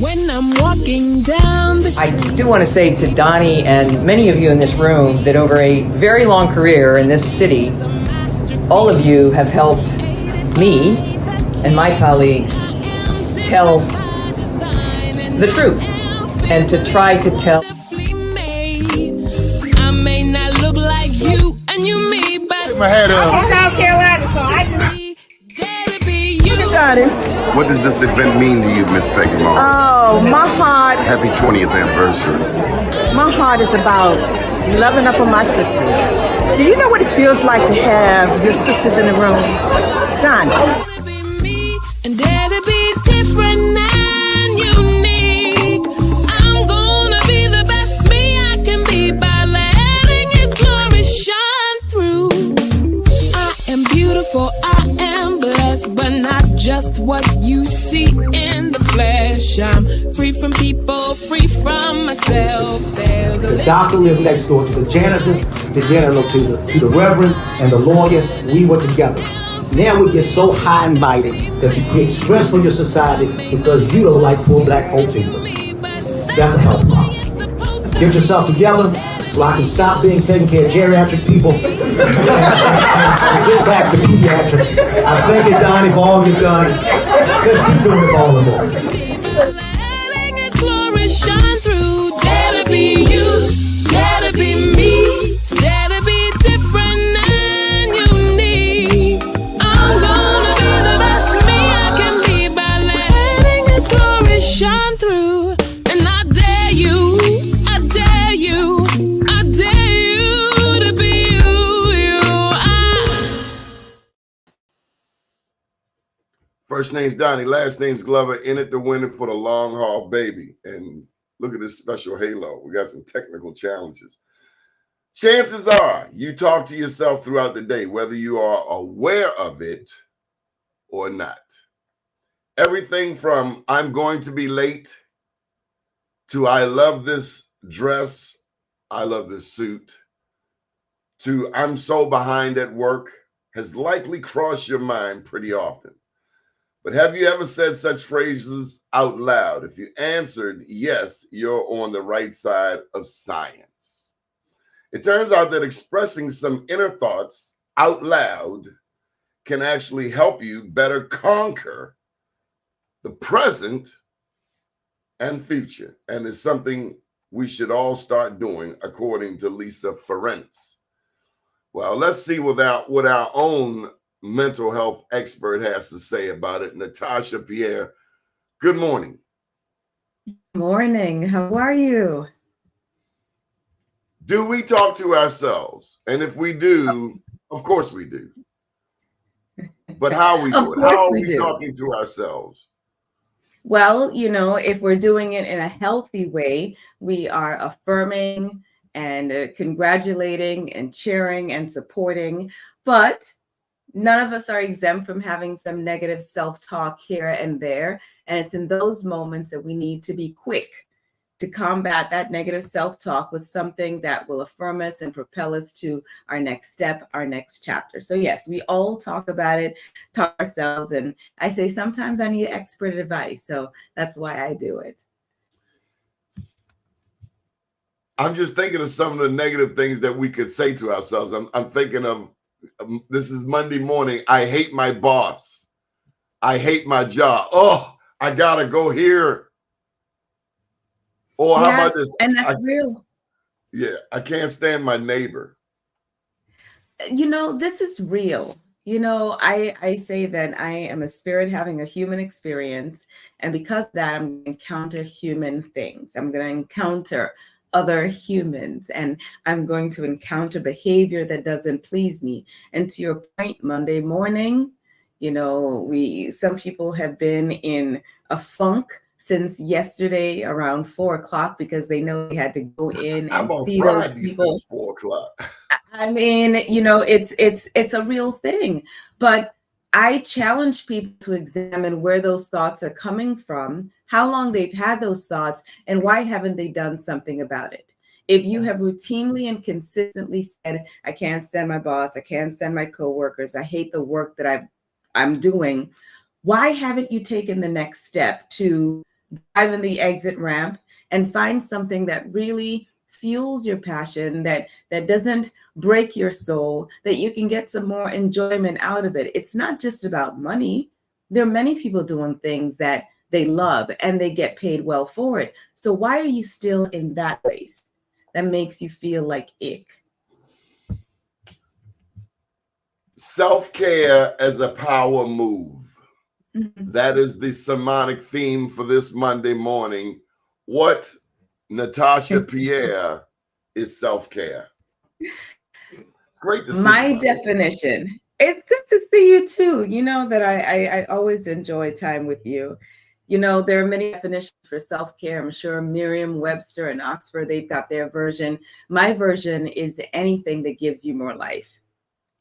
When I'm walking down the street. I do want to say to Doni and many of you in this room that over a very long career in this city, all of you have helped me and my colleagues tell the truth and to try to tell. I may not look like you and you me, but Take my hat off. I'm South Carolina, so I just Got it. What does this event mean to you, Miss Peggy Moss? Oh, my heart, Happy 20th anniversary. my heart is about loving up on my sisters. Do you know what it feels like to have your sisters in the room? Don. be me and dare to be different and unique. I'm gonna be the best me I can be by letting His glory shine through. I am beautiful, I am blessed, but not just what you see in the flesh. I'm free from people, free from myself. There's a The doctor lived next door to the janitor to the reverend and the lawyer. We were together. Now we get so high and mighty that you create stress for your society because you don't like poor black folks either. That's a health problem. Get yourself together so I can stop being taking care of geriatric people and get back to pediatrics. I thank you, Doni, for all you've done. Let's keep doing it all the more. letting His glory shine through. Dare to be you, dare to be me, dare to be different and unique. I'm gonna be the best me I can be by letting His glory shine through. And I dare you, I dare you, I dare you to be you. First name's Doni, last name's Glover. In it to win it for the long haul, baby. And look at this special halo. We got some technical challenges. Chances are you talk to yourself throughout the day, whether you are aware of it or not. Everything from I'm going to be late to I love this dress, I love this suit, to I'm so behind at work has likely crossed your mind pretty often. But have you ever said such phrases out loud? If you answered yes, you're on the right side of science. It turns out that expressing some inner thoughts out loud can actually help you better conquer the present and future, and is something we should all start doing, according to Lisa Ferencz. Well, let's see what our own mental health expert has to say about it. Natasha, Pierre, good morning. Morning. How are you? Do we talk to ourselves? And if we do, of course we do. But how are we doing? How are we talking to ourselves? Well, if we're doing it in a healthy way, we are affirming and congratulating and cheering and supporting. But none of us are exempt from having some negative self-talk here and there. And it's in those moments that we need to be quick to combat that negative self-talk with something that will affirm us and propel us to our next step, our next chapter. So yes, we all talk about it, talk ourselves. And I say, sometimes I need expert advice. So that's why I do it. I'm just thinking of some of the negative things that we could say to ourselves. I'm thinking of, this is Monday morning. I hate my boss. I hate my job. Oh, I gotta go here. Or how about this? And that's real. Yeah, I can't stand my neighbor. This is real. I say that I am a spirit having a human experience. And because of that, I'm going to encounter human things. I'm going to encounter other humans, and I'm going to encounter behavior that doesn't please me. And to your point, Monday morning, some people have been in a funk since yesterday around 4:00 because they know they had to go in and see those people. 4:00. I mean, it's a real thing. But I challenge people to examine where those thoughts are coming from, how long they've had those thoughts, and why haven't they done something about it? If you have routinely and consistently said, I can't stand my boss, I can't stand my coworkers, I hate the work that I'm doing, why haven't you taken the next step to drive in the exit ramp and find something that really fuels your passion, that doesn't break your soul, that you can get some more enjoyment out of it. It's not just about money. There are many people doing things that they love and they get paid well for it. So why are you still in that place that makes you feel like ick? Self-care as a power move. Mhm. That is the sermonic theme for this Monday morning. What, Natasha Pierre, is self-care? Great to see My you. definition. It's good to see you too. You know that I always enjoy time with you. You know, there are many definitions for self-care. I'm sure Merriam-Webster and Oxford, they've got their version. My version is anything that gives you more life.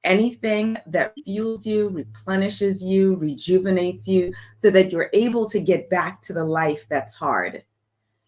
Anything that fuels you, replenishes you, rejuvenates you, so that you're able to get back to the life that's hard.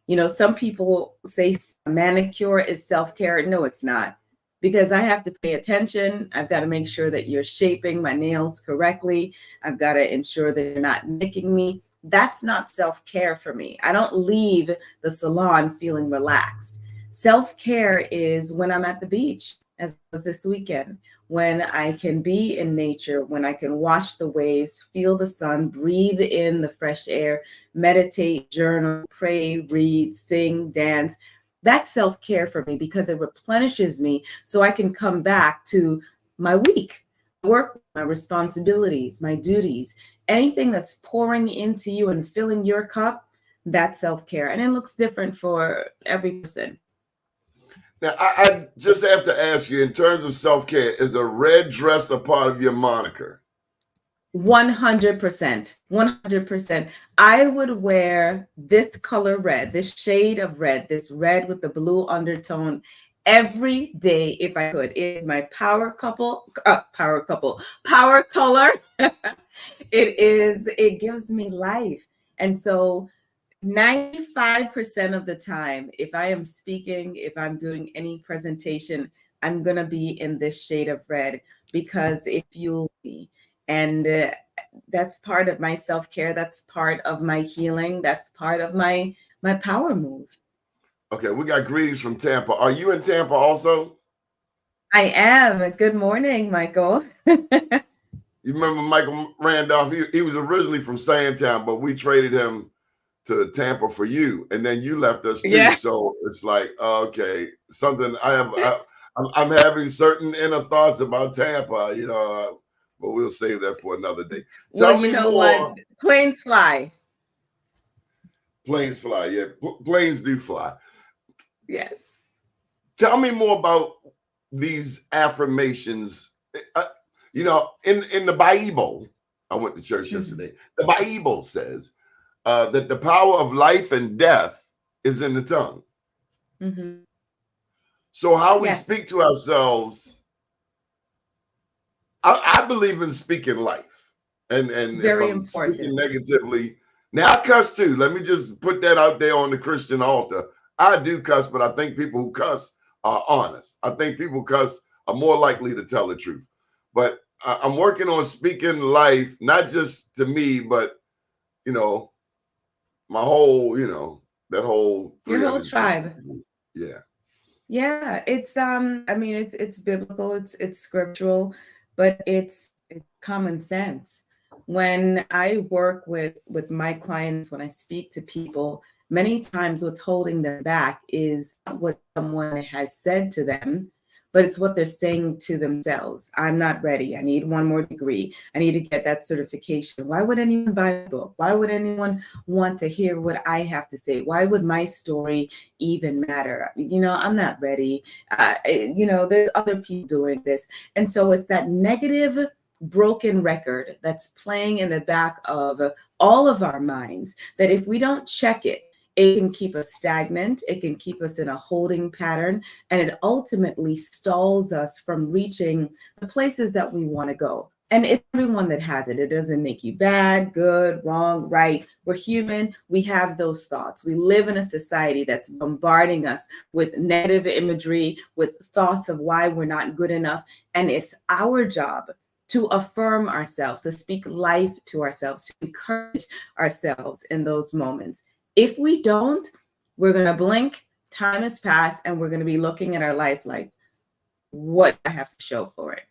You know, some people say a manicure is self-care. No, it's not. Because I have to pay attention. I've got to make sure that you're shaping my nails correctly. I've got to ensure that you're not nicking me. That's not self-care for me. I don't leave the salon feeling relaxed. Self-care is when I'm at the beach, as this weekend, when I can be in nature, when I can watch the waves, feel the sun, breathe in the fresh air, meditate, journal, pray, read, sing, dance. That's self-care for me because it replenishes me so I can come back to my week, work, my responsibilities, my duties, anything that's pouring into you and filling your cup. That's self-care. And it looks different for every person. Now, I just have to ask you, in terms of self-care, is a red dress a part of your moniker? 100%. 100%. I would wear this color red, this shade of red, this red with the blue undertone every day if I could. It is my power color. It gives me life. And so 95% of the time, if I am speaking, if I'm doing any presentation, I'm going to be in this shade of red because it fuels me. And that's part of my self-care. That's part of my healing. That's part of my power move. Okay, we got greetings from Tampa. Are you in Tampa also? I am. Good morning, Michael. You remember Michael Randolph? He was originally from Sandtown, but we traded him to Tampa for you, and then you left us too. Yeah. So it's like, okay, something I'm having certain inner thoughts about Tampa, you know, but we'll save that for another day. Well, you know what? Planes fly. Planes fly, yeah. Planes do fly. Yes. Tell me more about these affirmations. You know, in the Bible, I went to church yesterday. The Bible says that the power of life and death is in the tongue. Mm-hmm. So how we speak to ourselves, I believe in speaking life. And Very if I'm important. speaking negatively, now I cuss too. Let me just put that out there on the Christian altar. I do cuss, but I think people who cuss are honest. I think people who cuss are more likely to tell the truth. But I'm working on speaking life, not just to me, but, you know, my whole, you know, that whole Your whole tribe. Yeah. Yeah, it's I mean it's biblical, it's scriptural, but it's common sense. When I work with my clients, when I speak to people, many times what's holding them back is not what someone has said to them, but it's what they're saying to themselves. I'm not ready. I need one more degree. I need to get that certification. Why would anyone buy a book? Why would anyone want to hear what I have to say? Why would my story even matter? You know, I'm not ready. You know, there's other people doing this. And so it's that negative, broken record that's playing in the back of all of our minds that if we don't check it, it can keep us stagnant. It can keep us in a holding pattern, and it ultimately stalls us from reaching the places that we want to go. And it's everyone that has it. It doesn't make you bad, good, wrong, right. We're human. We have those thoughts. We live in a society that's bombarding us with negative imagery, with thoughts of why we're not good enough. And it's our job to affirm ourselves, to speak life to ourselves, to encourage ourselves in those moments. If we don't, we're going to blink, time has passed, and we're going to be looking at our life like, what do I have to show for it?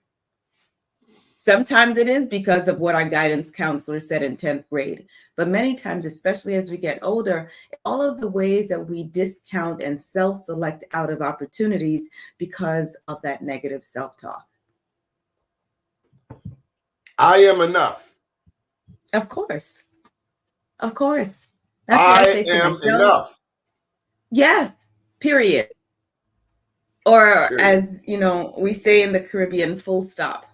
Sometimes it is because of what our guidance counselor said in 10th grade. But many times, especially as we get older, all of the ways that we discount and self-select out of opportunities because of that negative self-talk. I am enough. Of course. Of course. That's what I say to myself. Enough. Yes, period. Or Period. as you know, we say in the Caribbean, full stop.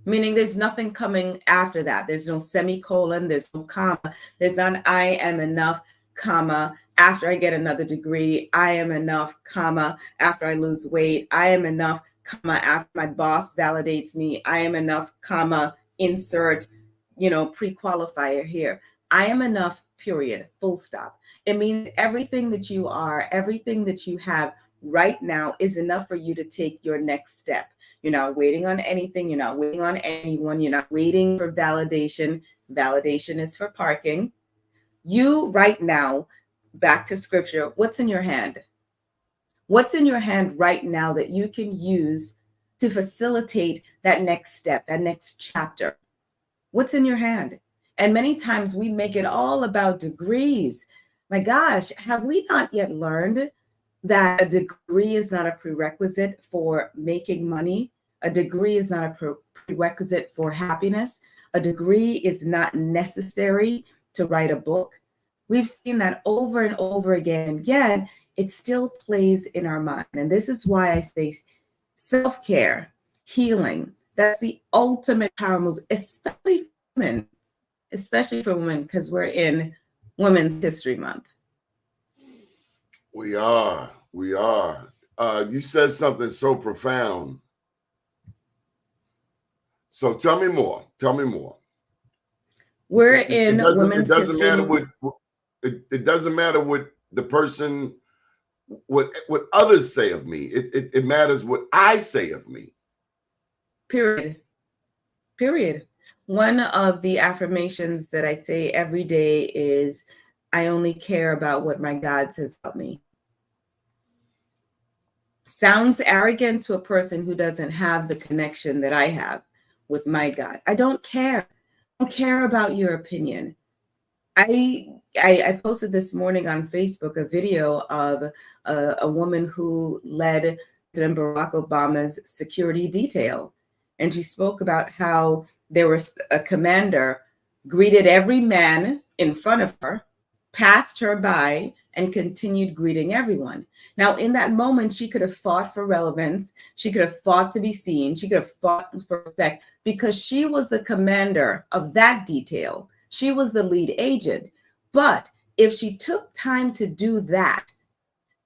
Meaning there's nothing coming after that. There's no semicolon, there's no comma. There's not I am enough, comma, after I get another degree. I am enough, comma, after I lose weight. I am enough, comma, after my boss validates me. I am enough, comma, insert, pre-qualifier here. I am enough, period, full stop. It means everything that you are, everything that you have right now is enough for you to take your next step. You're not waiting on anything. You're not waiting on anyone. You're not waiting for validation. Validation is for parking. You right now, back to scripture, what's in your hand? What's in your hand right now that you can use to facilitate that next step, that next chapter? What's in your hand? And many times we make it all about degrees. My gosh, have we not yet learned that a degree is not a prerequisite for making money? A degree is not a prerequisite for happiness. A degree is not necessary to write a book. We've seen that over and over again. And again, it still plays in our mind. And this is why I say self-care, healing, that's the ultimate power move, especially for women, because we're in Women's History Month. We are. You said something so profound. So tell me more. We're in Women's History Month. It doesn't matter what the person, what others say of me. It matters what I say of me. Period. One of the affirmations that I say every day is, I only care about what my God says about me. Sounds arrogant to a person who doesn't have the connection that I have with my God. I don't care. I don't care about your opinion. I posted this morning on Facebook a video of a woman who led President Barack Obama's security detail. And she spoke about how there was a commander greeted every man in front of her, passed her by, and continued greeting everyone. Now, in that moment, she could have fought for relevance. She could have fought to be seen. She could have fought for respect because she was the commander of that detail. She was the lead agent. But if she took time to do that,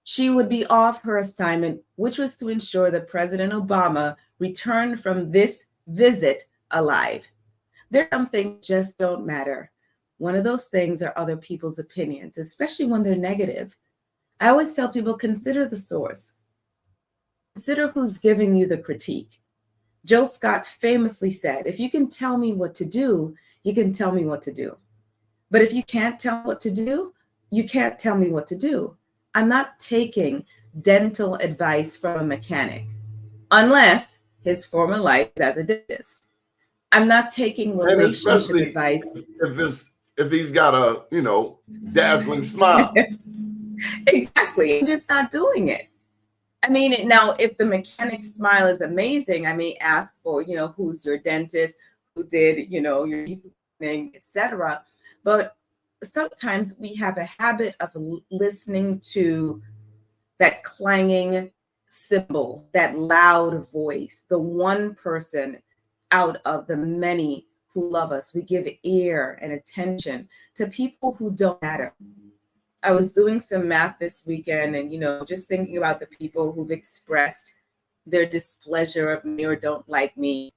she would be off her assignment, which was to ensure that President Obama returned from this visit alive. There's some things just don't matter. One of those things are other people's opinions, especially when they're negative. I always tell people, consider the source. Consider who's giving you the critique. Jill Scott famously said, if you can tell me what to do, you can tell me what to do. But if you can't tell me what to do, you can't tell me what to do. I'm not taking dental advice from a mechanic, unless his former life is as a dentist. I'm not taking relationship advice. If he's got a, dazzling smile. Exactly. I'm just not doing it. I mean, now, if the mechanic's smile is amazing, I may ask for, who's your dentist, who did, your thing, etc. But sometimes we have a habit of listening to that clanging cymbal, that loud voice, the one person out of the many who love us. We give ear and attention to people who don't matter. I was doing some math this weekend and, just thinking about the people who've expressed their displeasure of me or don't like me,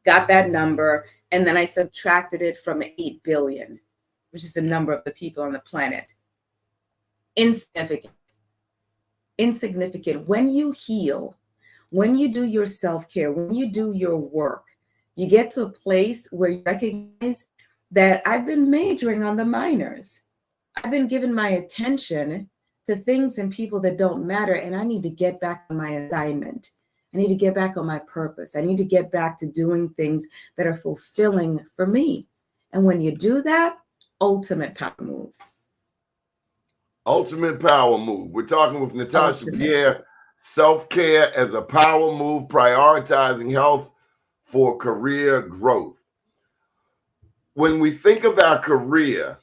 got that number, and then I subtracted it from 8 billion, which is the number of the people on the planet. Insignificant. When you heal, when you do your self-care, when you do your work, you get to a place where you recognize that I've been majoring on the minors. I've been giving my attention to things and people that don't matter, and I need to get back on my assignment. I need to get back on my purpose. I need to get back to doing things that are fulfilling for me. And when you do that, ultimate power move. Ultimate power move. We're talking with Natasha Ultimate. Pierre, self-care as a power move, prioritizing health for career growth. When we think of our career,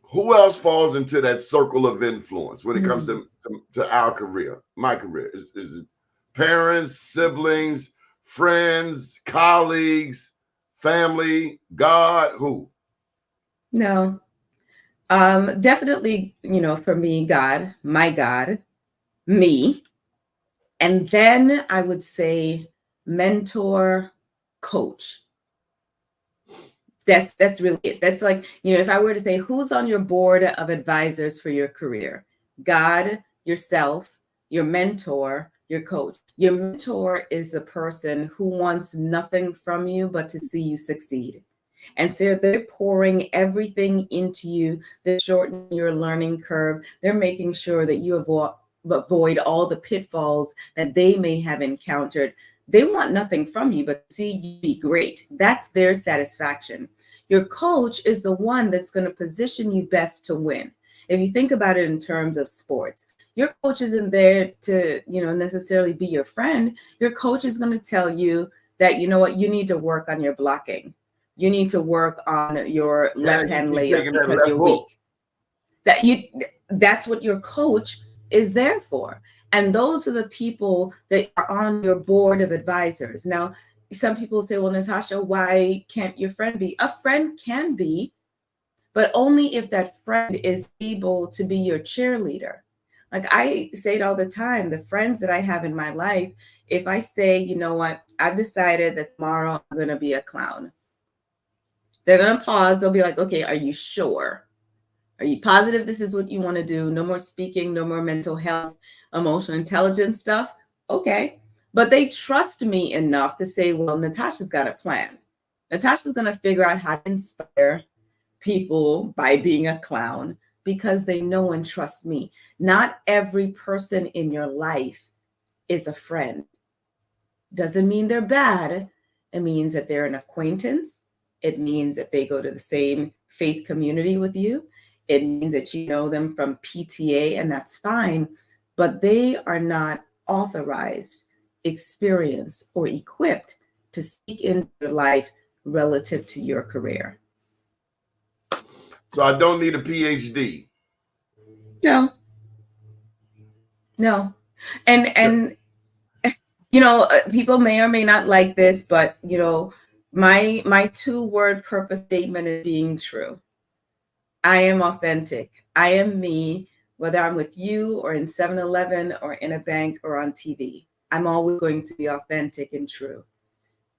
who else falls into that circle of influence when it comes to our career, my career? Is it parents, siblings, friends, colleagues, family, God, who? No. Definitely, for me, God, my God, me. And then I would say mentor, coach. That's really it. That's like, if I were to say who's on your board of advisors for your career, God, yourself, your mentor, your coach. Your mentor is the person who wants nothing from you but to see you succeed. And so they're pouring everything into you. They're shortening your learning curve. They're making sure that you avoid all the pitfalls that they may have encountered. They want nothing from you but to see you be great. That's their satisfaction. Your coach is the one that's going to position you best to win. If you think about it in terms of sports, your coach isn't there to, necessarily be your friend. Your coach is going to tell you that, you need to work on your blocking. You need to work on your left-hand layup because you're weak. That's what your coach is there for. And those are the people that are on your board of advisors. Now, some people say, well, Natasha, why can't your friend be? A friend can be, but only if that friend is able to be your cheerleader. Like I say it all the time, the friends that I have in my life, if I say, you know what, I've decided that tomorrow I'm going to be a clown. They're going to pause. They'll be like, okay, are you sure? Are you positive this is what you want to do? No more speaking, no more mental health, emotional intelligence stuff. Okay. But they trust me enough to say, well, Natasha's got a plan. Natasha's going to figure out how to inspire people by being a clown because they know and trust me. Not every person in your life is a friend. Doesn't mean they're bad. It means that they're an acquaintance. It means that they go to the same faith community with you. It means that you know them from PTA, and that's fine. But they are not authorized, experienced, or equipped to speak into your life relative to your career. So I don't need a PhD. No. And people may or may not like this, but my 2-word purpose statement is being true. I am authentic. I am me, whether I'm with you or in 7-Eleven or in a bank or on TV. I'm always going to be authentic and true.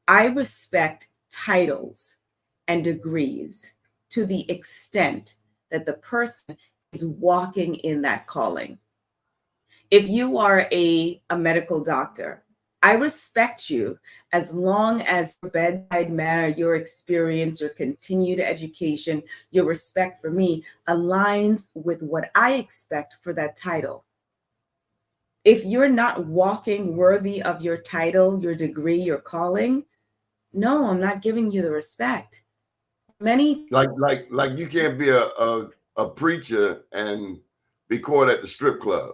I respect titles and degrees to the extent that the person is walking in that calling. If you are a medical doctor, I respect you as long as your bedside manner, your experience, your continued education, your respect for me aligns with what I expect for that title. If you're not walking worthy of your title, your degree, your calling, no, I'm not giving you the respect. Many like you can't be a preacher and be caught at the strip club.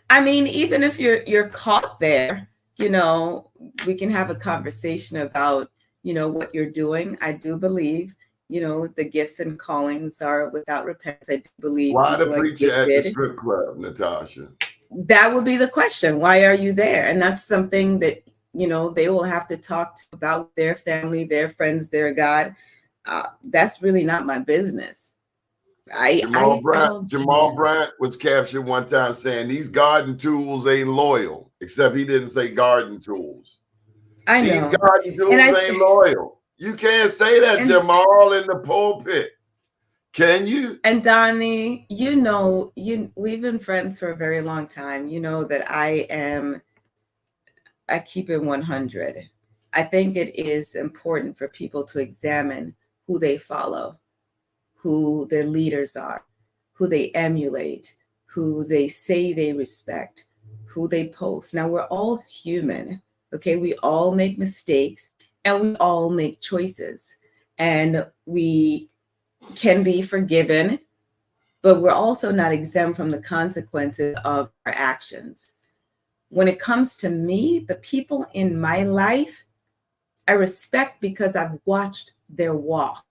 I mean, even if you're caught there, we can have a conversation about, what you're doing. I do believe, the gifts and callings are without repentance. I do believe. Why the preacher at the strip club, Natasha? That would be the question. Why are you there? And that's something that, they will have to talk about their family, their friends, their God. That's really not my business. Jamal Bryant was captured one time saying these garden tools ain't loyal, except he didn't say garden tools. I know. These garden tools ain't loyal. You can't say that, Jamal, in the pulpit. Can you? And Doni, we've been friends for a very long time. You know that I keep it 100. I think it is important for people to examine who they follow, who their leaders are, who they emulate, who they say they respect, who they post. Now, we're all human, okay? We all make mistakes and we all make choices, and we can be forgiven, but we're also not exempt from the consequences of our actions. When it comes to me, the people in my life, I respect because I've watched their walk.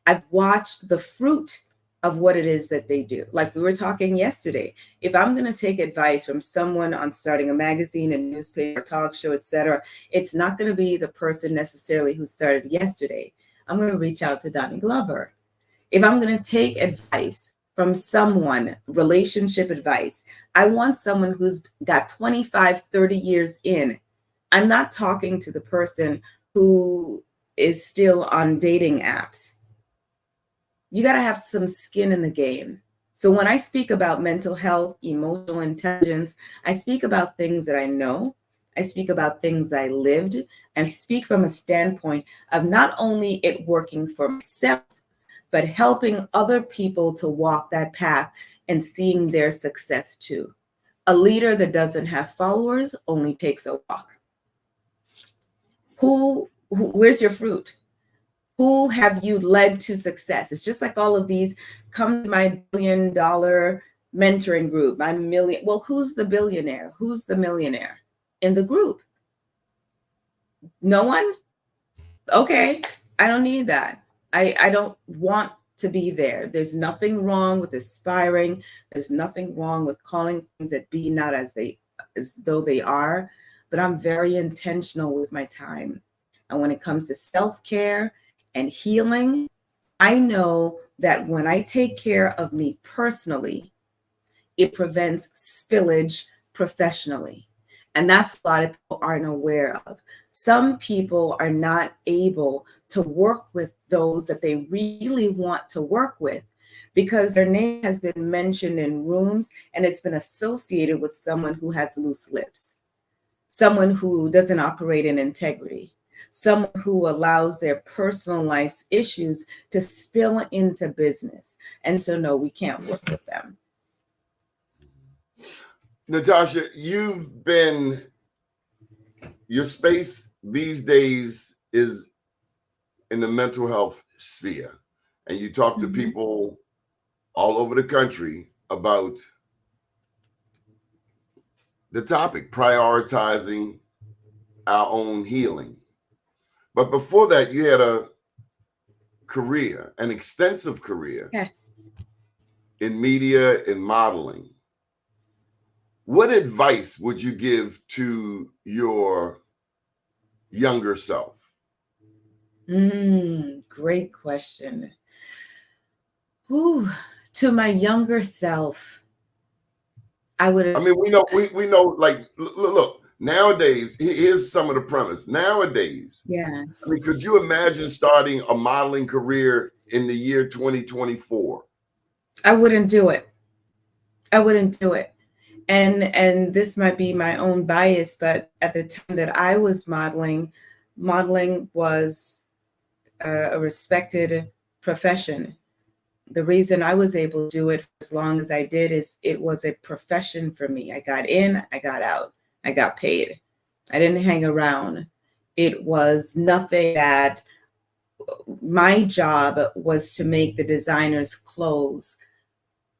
I've watched the fruit of what it is that they do. Like we were talking yesterday, if I'm going to take advice from someone on starting a magazine, a newspaper, talk show, etc., it's not going to be the person necessarily who started yesterday. I'm going to reach out to Doni Glover. If I'm going to take advice from someone, relationship advice, I want someone who's got 25, 30 years in. I'm not talking to the person who is still on dating apps. You got to have some skin in the game. So when I speak about mental health, emotional intelligence, I speak about things that I know. I speak about things I lived. I speak from a standpoint of not only it working for myself, but helping other people to walk that path and seeing their success too. A leader that doesn't have followers only takes a walk. Where's your fruit? Who have you led to success? It's just like all of these, come to my $1 billion mentoring group, my million. Well, who's the billionaire? Who's the millionaire in the group? No one? Okay, I don't need that. I don't want to be there. There's nothing wrong with aspiring. There's nothing wrong with calling things that be not as though they are, but I'm very intentional with my time. And when it comes to self-care and healing, I know that when I take care of me personally, it prevents spillage professionally. And that's what a lot of people aren't aware of. Some people are not able to work with those that they really want to work with because their name has been mentioned in rooms and it's been associated with someone who has loose lips, someone who doesn't operate in integrity, someone who allows their personal life's issues to spill into business. And so, no, we can't work with them. Natasha, your space these days is in the mental health sphere. And you talk to people all over the country about the topic, prioritizing our own healing. But before that, you had a career, an extensive career in media and modeling. What advice would you give to your younger self? Great question. To my younger self, I would. I mean, we know. Like, look. Nowadays, here's some of the premise. Nowadays, yeah. I mean, could you imagine starting a modeling career in the year 2024? I wouldn't do it. I wouldn't do it. And this might be my own bias, but at the time that I was modeling was a respected profession. The reason I was able to do it for as long as I did is it was a profession for me. I got in, I got out, I got paid. I didn't hang around. It was nothing that my job was to make the designer's clothes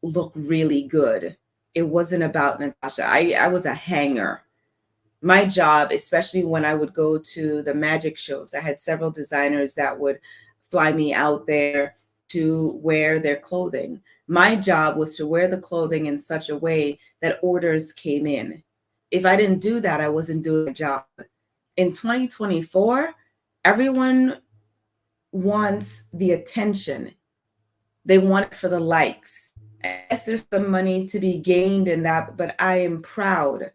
look really good. It wasn't about Natasha. I was a hanger. My job, especially when I would go to the magic shows, I had several designers that would fly me out there to wear their clothing. My job was to wear the clothing in such a way that orders came in. If I didn't do that, I wasn't doing a job. In 2024, everyone wants the attention. They want it for the likes. Yes, there's some money to be gained in that, but I am proud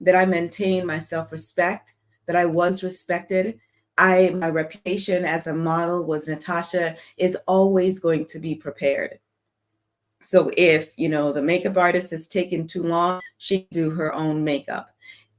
that I maintained my self-respect, that I was respected. My reputation as a model was Natasha is always going to be prepared. So if, the makeup artist has taken too long, she can do her own makeup.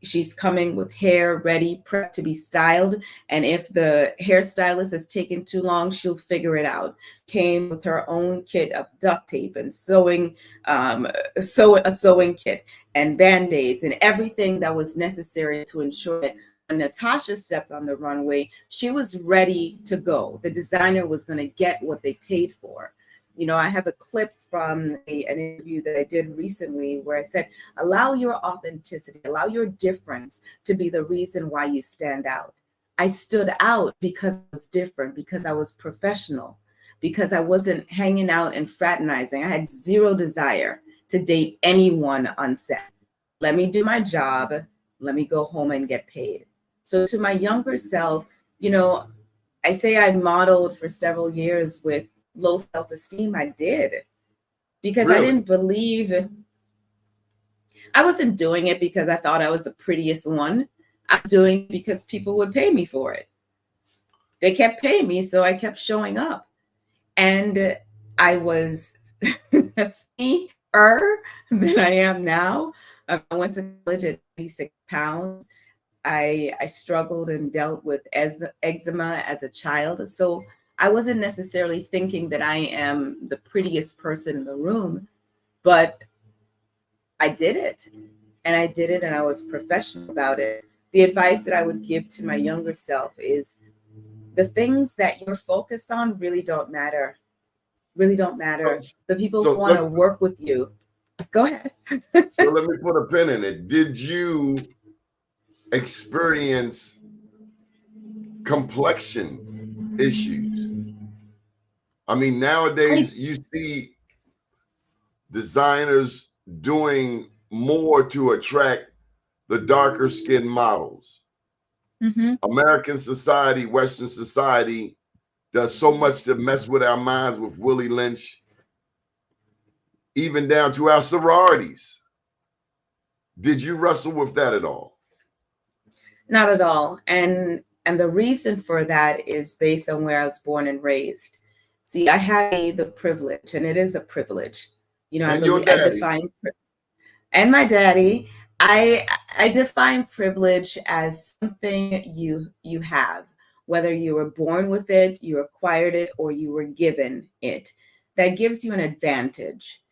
she's coming with hair ready, prepped to be styled. And if the hairstylist has taken too long, she'll figure it out. Came with her own kit of duct tape and sewing, a sewing kit and band-aids and everything that was necessary to ensure that when Natasha stepped on the runway, she was ready to go. The designer was going to get what they paid for. You know, I have a clip from an interview that I did recently where I said, allow your authenticity, allow your difference to be the reason why you stand out. I stood out because I was different, because I was professional, because I wasn't hanging out and fraternizing. I had zero desire to date anyone on set. Let me do my job. Let me go home and get paid. So to my younger self, you know, I say I modeled for several years with low self-esteem. I did, because I didn't believe, I wasn't doing it because I thought I was the prettiest one. I was doing it because people would pay me for it. They kept paying me, so I kept showing up. And I was skinnier than I am now. I went to college at 86 pounds. I struggled and dealt with eczema as a child. So I wasn't necessarily thinking that I am the prettiest person in the room, but I did it. And I did it, and I was professional about it. The advice that I would give to my younger self is the things that you're focused on really don't matter. Really don't matter. The people who want to work with you. Go ahead. So let me put a pin in it. Did you experience complexion issues? I mean, nowadays you see designers doing more to attract the darker skinned models. American society, Western society does so much to mess with our minds with Willie Lynch, even down to our sororities. Did you wrestle with that at all? Not at all. And the reason for that is based on where I was born and raised. See, I had the privilege, and it is a privilege. You know, and I define, and my daddy, I define privilege as something you have, whether you were born with it, you acquired it, or you were given it. That gives you an advantage.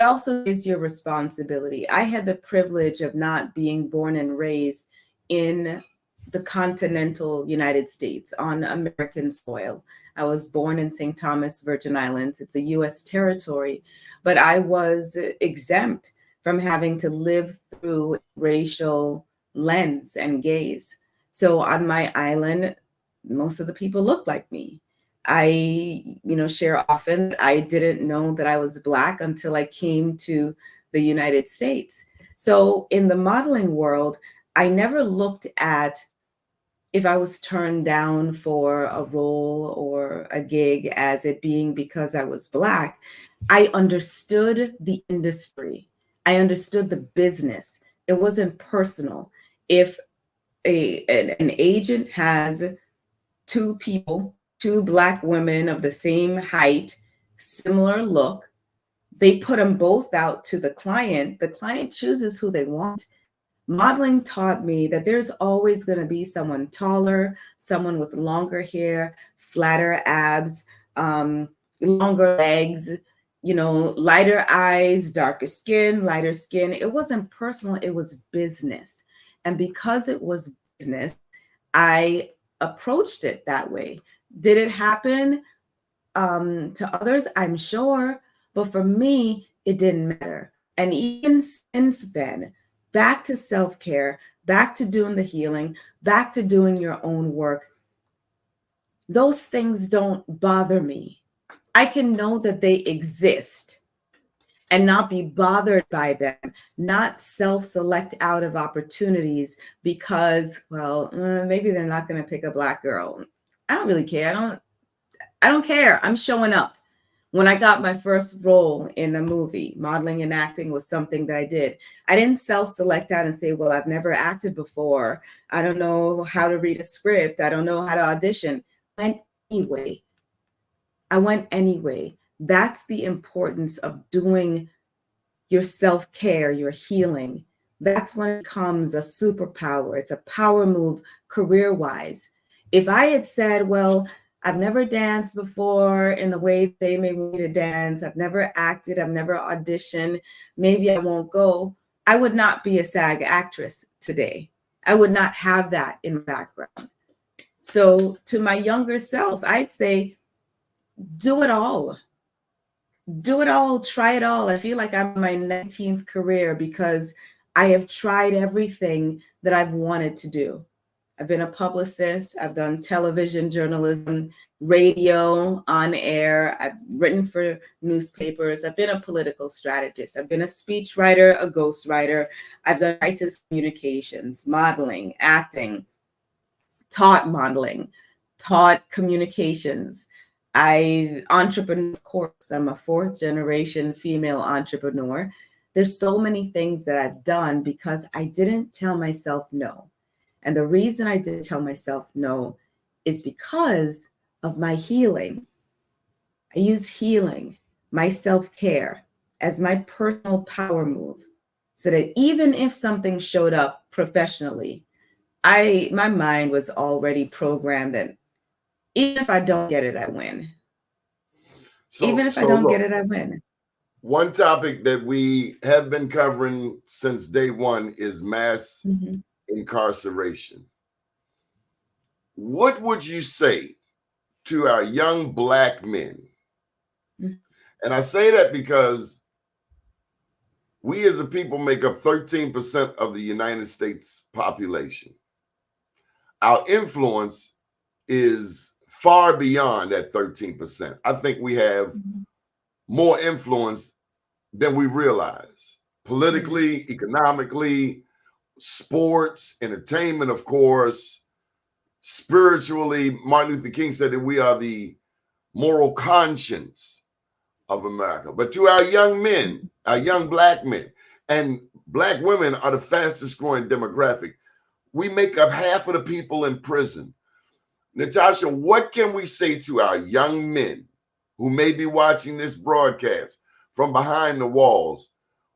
It also gives you a responsibility. I had the privilege of not being born and raised in the continental United States on American soil. I was born in St. Thomas, Virgin Islands. It's a U.S. territory, but I was exempt from having to live through racial lens and gaze. So on my island, most of the people look like me. I, share often, I didn't know that I was Black until I came to the United States. So in the modeling world, I never looked at if I was turned down for a role or a gig as it being because I was Black. I understood the industry. I understood the business. It wasn't personal. If an agent has two Black women of the same height, similar look, they put them both out to the client chooses who they want. Modeling taught me that there's always going to be someone taller, someone with longer hair, flatter abs, longer legs, lighter eyes, darker skin, lighter skin. It wasn't personal, it was business. And because it was business, I approached it that way. Did it happen to others? I'm sure. But for me, it didn't matter. And even since then, back to self-care, back to doing the healing, back to doing your own work. Those things don't bother me. I can know that they exist and not be bothered by them, not self-select out of opportunities because, maybe they're not going to pick a Black girl. I don't really care. I don't care. I'm showing up. When I got my first role in a movie, modeling and acting was something that I did. I didn't self-select out and say, well, I've never acted before. I don't know how to read a script. I don't know how to audition. I went anyway. That's the importance of doing your self-care, your healing, that's when it becomes a superpower. It's a power move career-wise. If I had said, well, I've never danced before in the way they made me to dance, I've never acted, I've never auditioned, maybe I won't go, I would not be a SAG actress today. I would not have that in my background. So to my younger self, I'd say, do it all. Do it all, try it all. I feel like I'm in my 19th career because I have tried everything that I've wanted to do. I've been a publicist, I've done television journalism, radio, on air, I've written for newspapers, I've been a political strategist, I've been a speechwriter, a ghostwriter, I've done crisis communications, modeling, acting, taught modeling, taught communications. Entrepreneur, of course, I'm a fourth generation female entrepreneur. There's so many things that I've done because I didn't tell myself no. And the reason I didn't tell myself no is because of my healing. I use healing, my self-care, as my personal power move, so that even if something showed up professionally, my mind was already programmed that even if I don't get it, I win. Even if I don't get it, I win. One topic that we have been covering since day one is mass incarceration. What would you say to our young Black men? And I say that because we as a people make up 13% of the United States population. Our influence is far beyond that 13%. I think we have more influence than we realize, politically, economically, sports, entertainment, of course, spiritually. Martin Luther King said that we are the moral conscience of America. But to our young men, our young Black men, and Black women are the fastest growing demographic. We make up half of the people in prison. Natasha, what can we say to our young men who may be watching this broadcast from behind the walls?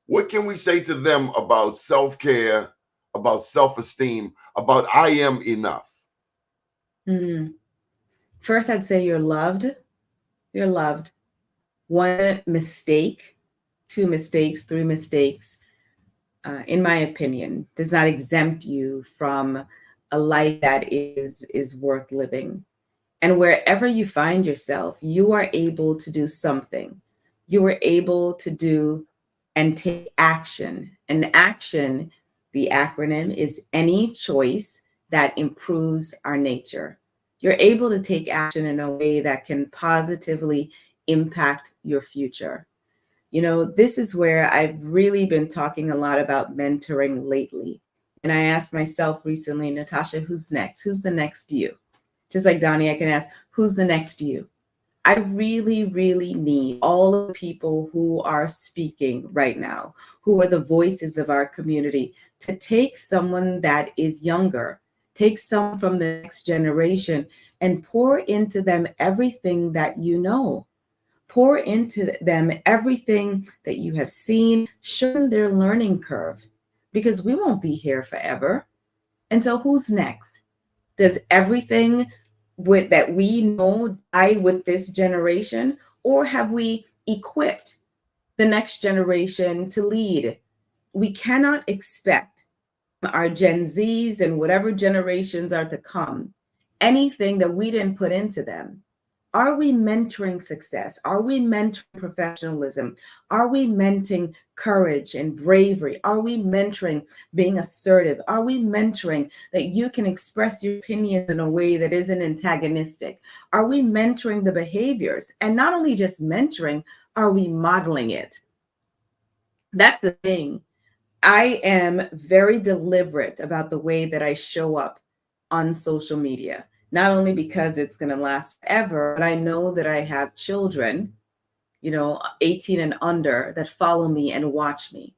What can we say to them about self-care, about self-esteem, about I am enough? First, I'd say you're loved. You're loved. One mistake, two mistakes, three mistakes, in my opinion, does not exempt you from a life that is worth living. And wherever you find yourself, you are able to do something. You are able to do and take action. And action, the acronym, is any choice that improves our nature. You're able to take action in a way that can positively impact your future. You know, this is where I've really been talking a lot about mentoring lately. And I asked myself recently, Natasha, who's next? Who's the next you? Just like Doni, I can ask, who's the next you? I really, really need all of the people who are speaking right now, who are the voices of our community, to take someone that is younger, take someone from the next generation and pour into them everything that you know. Pour into them everything that you have seen, show them their learning curve, because we won't be here forever. And so who's next? Does everything that we know die with this generation, or have we equipped the next generation to lead? We cannot expect our Gen Zs and whatever generations are to come anything that we didn't put into them. Are we mentoring success? Are we mentoring professionalism? Are we mentoring courage and bravery? Are we mentoring being assertive? Are we mentoring that you can express your opinions in a way that isn't antagonistic? Are we mentoring the behaviors? And not only just mentoring, are we modeling it? That's the thing. I am very deliberate about the way that I show up on social media. Not only because it's going to last forever, but I know that I have children, 18 and under, that follow me and watch me.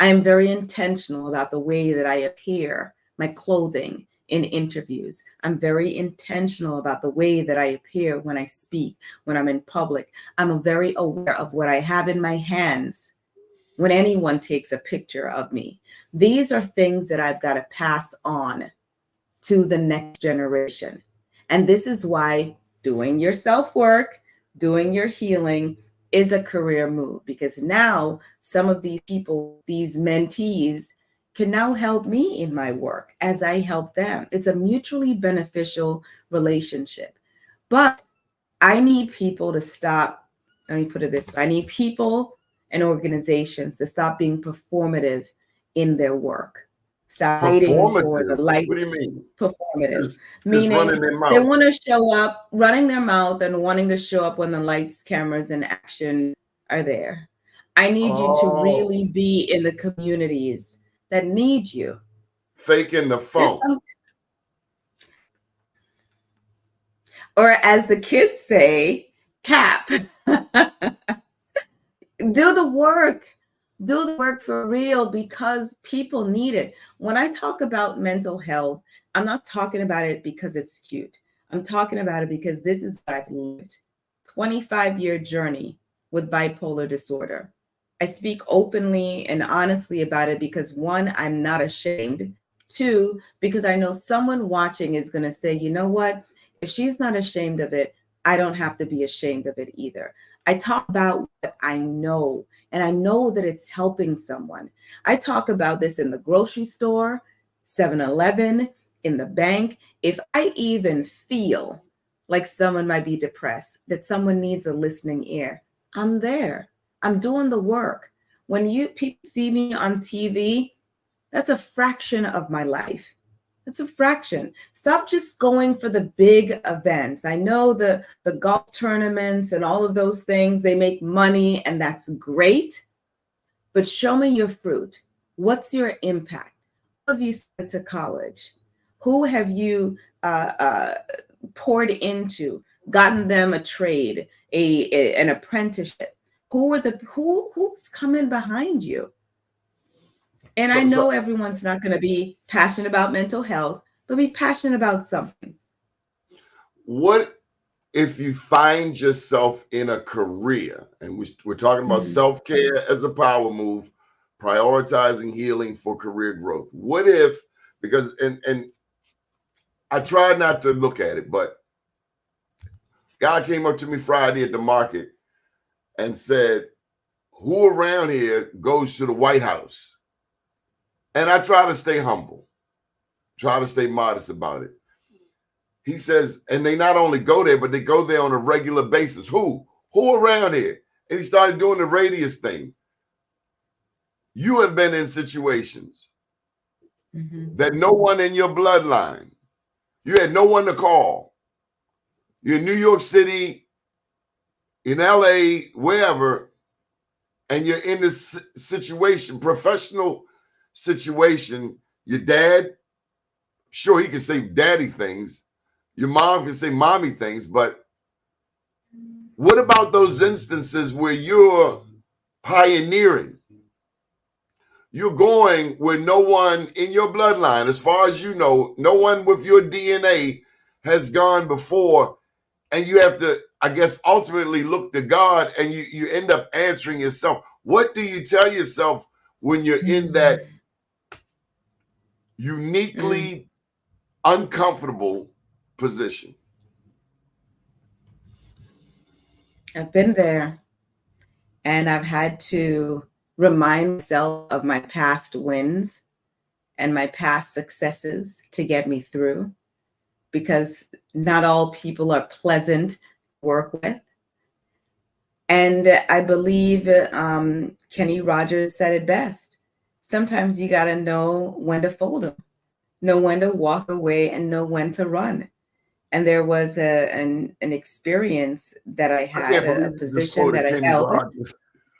I am very intentional about the way that I appear, my clothing in interviews. I'm very intentional about the way that I appear when I speak, when I'm in public. I'm very aware of what I have in my hands when anyone takes a picture of me. These are things that I've got to pass on to the next generation. And this is why doing your self-work, doing your healing is a career move, because now some of these people, these mentees, can now help me in my work as I help them. It's a mutually beneficial relationship. But I need people to stop. Let me put it this way. I need people and organizations to stop being performative in their work. Stop waiting for the Performative? light. What do you mean? Performative, Just meaning running their they mouth. want to show up, running their mouth and wanting to show up when the lights, cameras, and action are there. I need you to Oh, really be in the communities that need you. faking the There's funk. some, or as the kids say, cap. Do the work. Do the work for real, because people need it. When I talk about mental health, I'm not talking about it because it's cute. I'm talking about it because this is what I've lived. 25-year journey with bipolar disorder. I speak openly and honestly about it because, one, I'm not ashamed. Two, because I know someone watching is going to say, you know what? If she's not ashamed of it, I don't have to be ashamed of it either. I talk about what I know, and I know that it's helping someone. I talk about this in the grocery store, 7-Eleven, in the bank. If I even feel like someone might be depressed, that someone needs a listening ear, I'm there. I'm doing the work. When you people see me on TV, that's a fraction of my life. It's a fraction. Stop just going for the big events. I know the golf tournaments and all of those things, they make money, and that's great. But show me your fruit. What's your impact? Who have you sent to college? Who have you poured into, gotten them a trade, an apprenticeship? Who's coming behind you? And I know everyone's not going to be passionate about mental health, but be passionate about something. What if you find yourself in a career, and we're talking about self-care as a power move, prioritizing healing for career growth? What if, because, and I try not to look at it, but guy came up to me Friday at the market and said, who around here goes to the White House? And I try to stay humble, try to stay modest about it. He says, and they not only go there, but they go there on a regular basis. Who around here? And he started doing the radius thing. You have been in situations that no one in your bloodline, you had no one to call. You're in New York City, in LA, wherever, and you're in this situation, professional situation. Your dad, sure, he can say daddy things. Your mom can say mommy things, but what about those instances where you're pioneering? You're going where no one in your bloodline, as far as you know, no one with your DNA has gone before, and you have to, I guess, ultimately look to God, and you end up answering yourself. What do you tell yourself when you're in that uniquely uncomfortable position? I've been there, and I've had to remind myself of my past wins and my past successes to get me through, because not all people are pleasant to work with. And I believe Kenny Rogers said it best. Sometimes you got to know when to fold them, know when to walk away, and know when to run. And there was an experience that I had, a position that I held.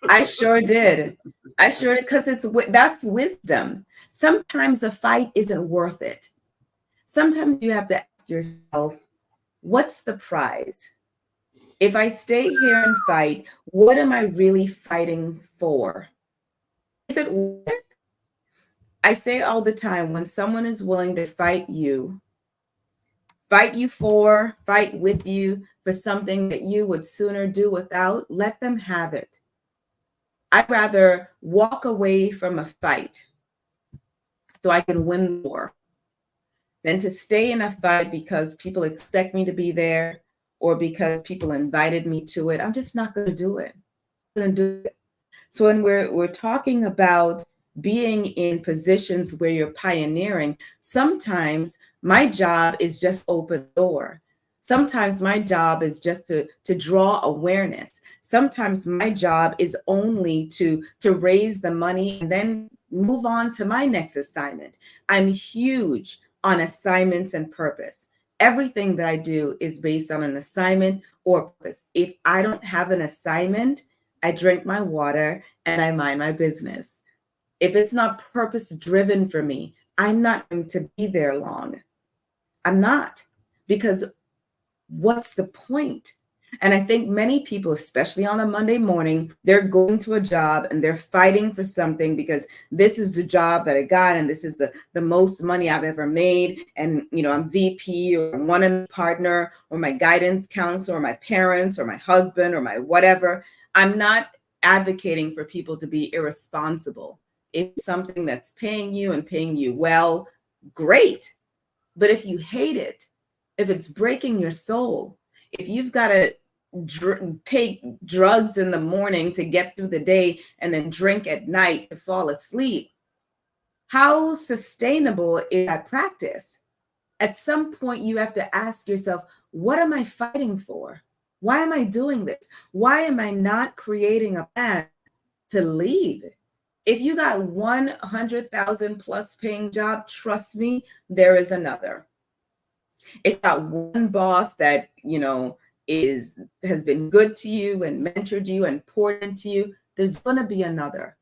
I sure did. I sure did, because that's wisdom. Sometimes the fight isn't worth it. Sometimes you have to ask yourself, what's the prize? If I stay here and fight, what am I really fighting for? Is it worth it? I say all the time, when someone is willing to fight you for, fight with you for something that you would sooner do without, let them have it. I'd rather walk away from a fight so I can win more than to stay in a fight because people expect me to be there or because people invited me to it. I'm just not going to do it. I'm going to do it. So when we're talking about being in positions where you're pioneering, sometimes my job is just open the door. Sometimes my job is just to draw awareness. Sometimes my job is only to raise the money and then move on to my next assignment. I'm huge on assignments and purpose. Everything that I do is based on an assignment or purpose. If I don't have an assignment, I drink my water and I mind my business. If it's not purpose driven for me, I'm not going to be there long. I'm not, because what's the point? And I think many people, especially on a Monday morning, they're going to a job and they're fighting for something because this is the job that I got and this is the most money I've ever made. And, you know, I'm VP or one of my partner or my guidance counselor or my parents or my husband or my whatever. I'm not advocating for people to be irresponsible. If it's something that's paying you and paying you well, great. But if you hate it, if it's breaking your soul, if you've got to take drugs in the morning to get through the day and then drink at night to fall asleep, how sustainable is that practice? At some point, you have to ask yourself, what am I fighting for? Why am I doing this? Why am I not creating a plan to leave? If you got 100,000 plus paying job, trust me, there is another. If you got one boss that, you know, has been good to you and mentored you and poured into you, there's going to be another.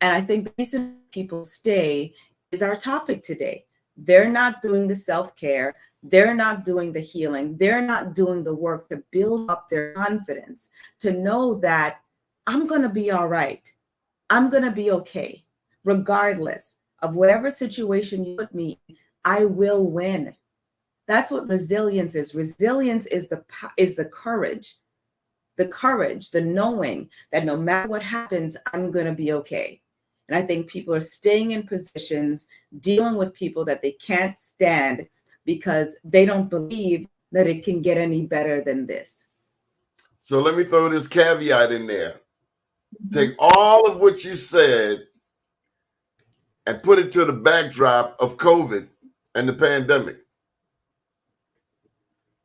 And I think the reason people stay is our topic today. They're not doing the self-care. They're not doing the healing. They're not doing the work to build up their confidence, to know that I'm going to be all right. I'm going to be okay. Regardless of whatever situation you put me in, I will win. That's what resilience is. Resilience is the courage, the knowing that no matter what happens, I'm going to be okay. And I think people are staying in positions, dealing with people that they can't stand because they don't believe that it can get any better than this. So let me throw this caveat in there. Take all of what you said and put it to the backdrop of COVID and the pandemic.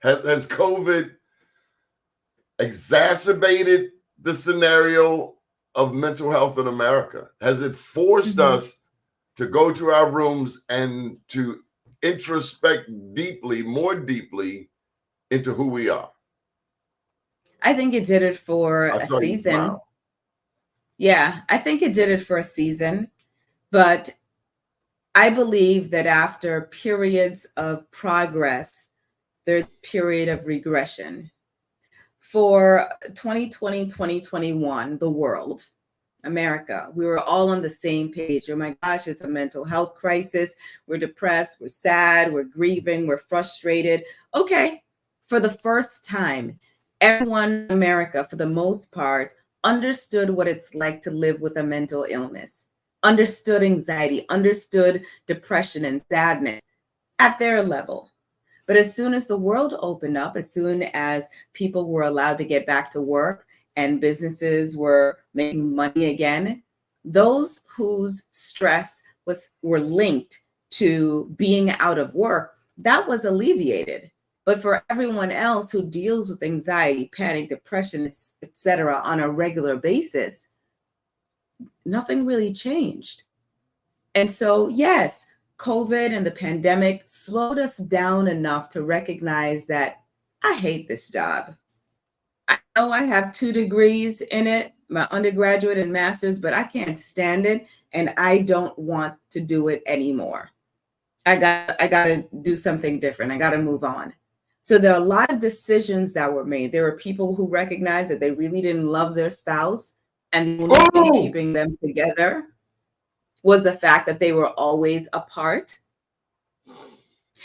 Has COVID exacerbated the scenario of mental health in America? Has it forced us to go to our rooms and to introspect deeply, more deeply into who we are? I think it did it for a season. Yeah, I think it did it for a season. But I believe that after periods of progress, there's a period of regression. For 2020, 2021, the world, America, we were all on the same page. Oh my gosh, it's a mental health crisis. We're depressed, we're sad, we're grieving, we're frustrated. Okay, for the first time, everyone in America, for the most part, understood what it's like to live with a mental illness, understood anxiety, understood depression and sadness at their level. But as soon as the world opened up, as soon as people were allowed to get back to work and businesses were making money again, those whose stress were linked to being out of work, that was alleviated. But for everyone else who deals with anxiety, panic, depression, etc., on a regular basis, nothing really changed. And so, yes, COVID and the pandemic slowed us down enough to recognize that I hate this job. I know I have 2 degrees in it, my undergraduate and master's, but I can't stand it. And I don't want to do it anymore. I got to do something different. I got to move on. So there are a lot of decisions that were made. There were people who recognized that they really didn't love their spouse, and the only thing keeping them together was the fact that they were always apart.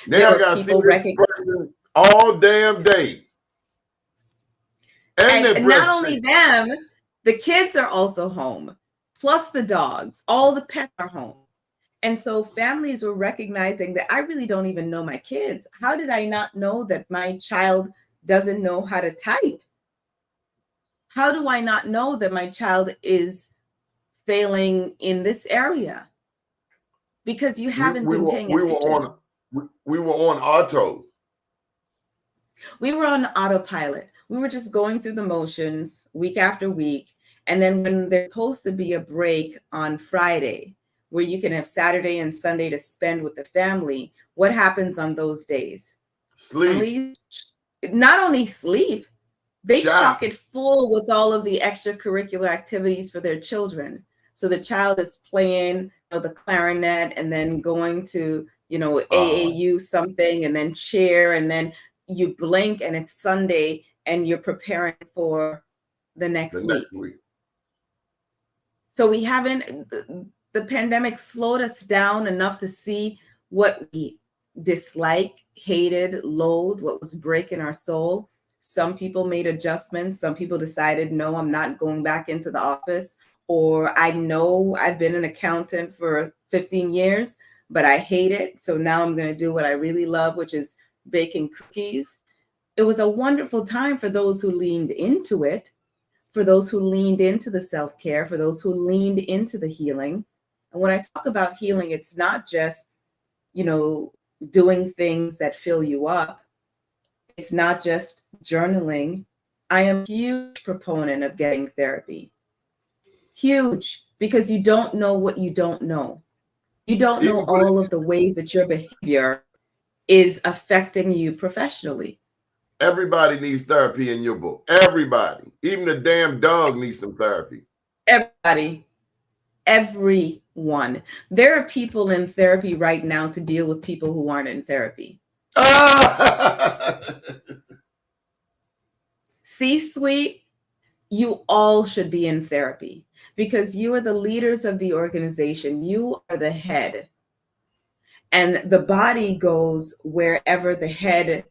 Now I got to see this person all damn day. And not only them, The kids are also home, plus the dogs. All the pets are home. And so families were recognizing that I really don't even know my kids. How did I not know that my child doesn't know how to type? How do I not know that my child is failing in this area? Because you haven't been paying attention. We were on auto. We were on autopilot. We were just going through the motions week after week. And then when there's supposed to be a break on Friday, where you can have Saturday and Sunday to spend with the family, what happens on those days? Sleep. Families not only sleep, they chock it full with all of the extracurricular activities for their children. So the child is playing the clarinet and then going to, AAU something and then cheer, and then you blink and it's Sunday and you're preparing for the next week. So we haven't, the pandemic slowed us down enough to see what we dislike, hated, loathed, what was breaking our soul. Some people made adjustments. Some people decided, no, I'm not going back into the office. Or I know I've been an accountant for 15 years, but I hate it. So now I'm going to do what I really love, which is baking cookies. It was a wonderful time for those who leaned into it, for those who leaned into the self-care, for those who leaned into the healing. And when I talk about healing, it's not just, doing things that fill you up. It's not just journaling. I am a huge proponent of getting therapy. Huge, because you don't know what you don't know. You don't know all of the ways that your behavior is affecting you professionally. Everybody needs therapy in your book. Everybody. Even the damn dog needs some therapy. Everybody. Everyone. There are people in therapy right now to deal with people who aren't in therapy. C-suite, you all should be in therapy because you are the leaders of the organization. You are the head. And the body goes wherever the head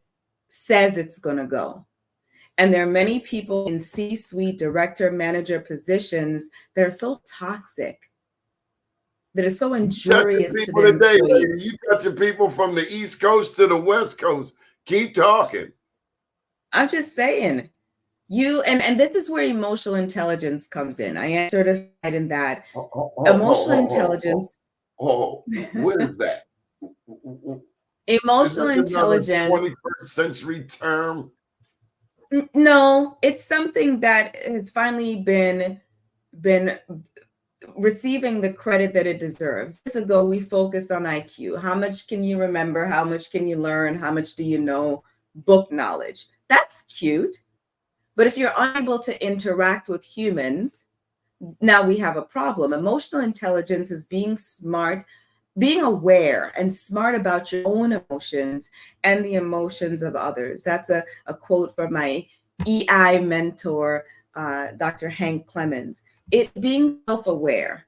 says it's going to go. And there are many people in C-suite, director, manager positions that are so toxic, that are so injurious to their employees. You touching people from the East Coast to the West Coast. Keep talking. I'm just saying. And this is where emotional intelligence comes in. I am certified in that. Emotional intelligence. What is that? Emotional intelligence. 21st century term? No, it's something that has finally been receiving the credit that it deserves. Years ago, we focused on IQ. How much can you remember? How much can you learn? How much do you know? Book knowledge. That's cute. But if you're unable to interact with humans, now we have a problem. Emotional intelligence is being smart, being aware and smart about your own emotions and the emotions of others. That's a quote from my EI mentor, Dr. Hank Clemens. It's being self-aware.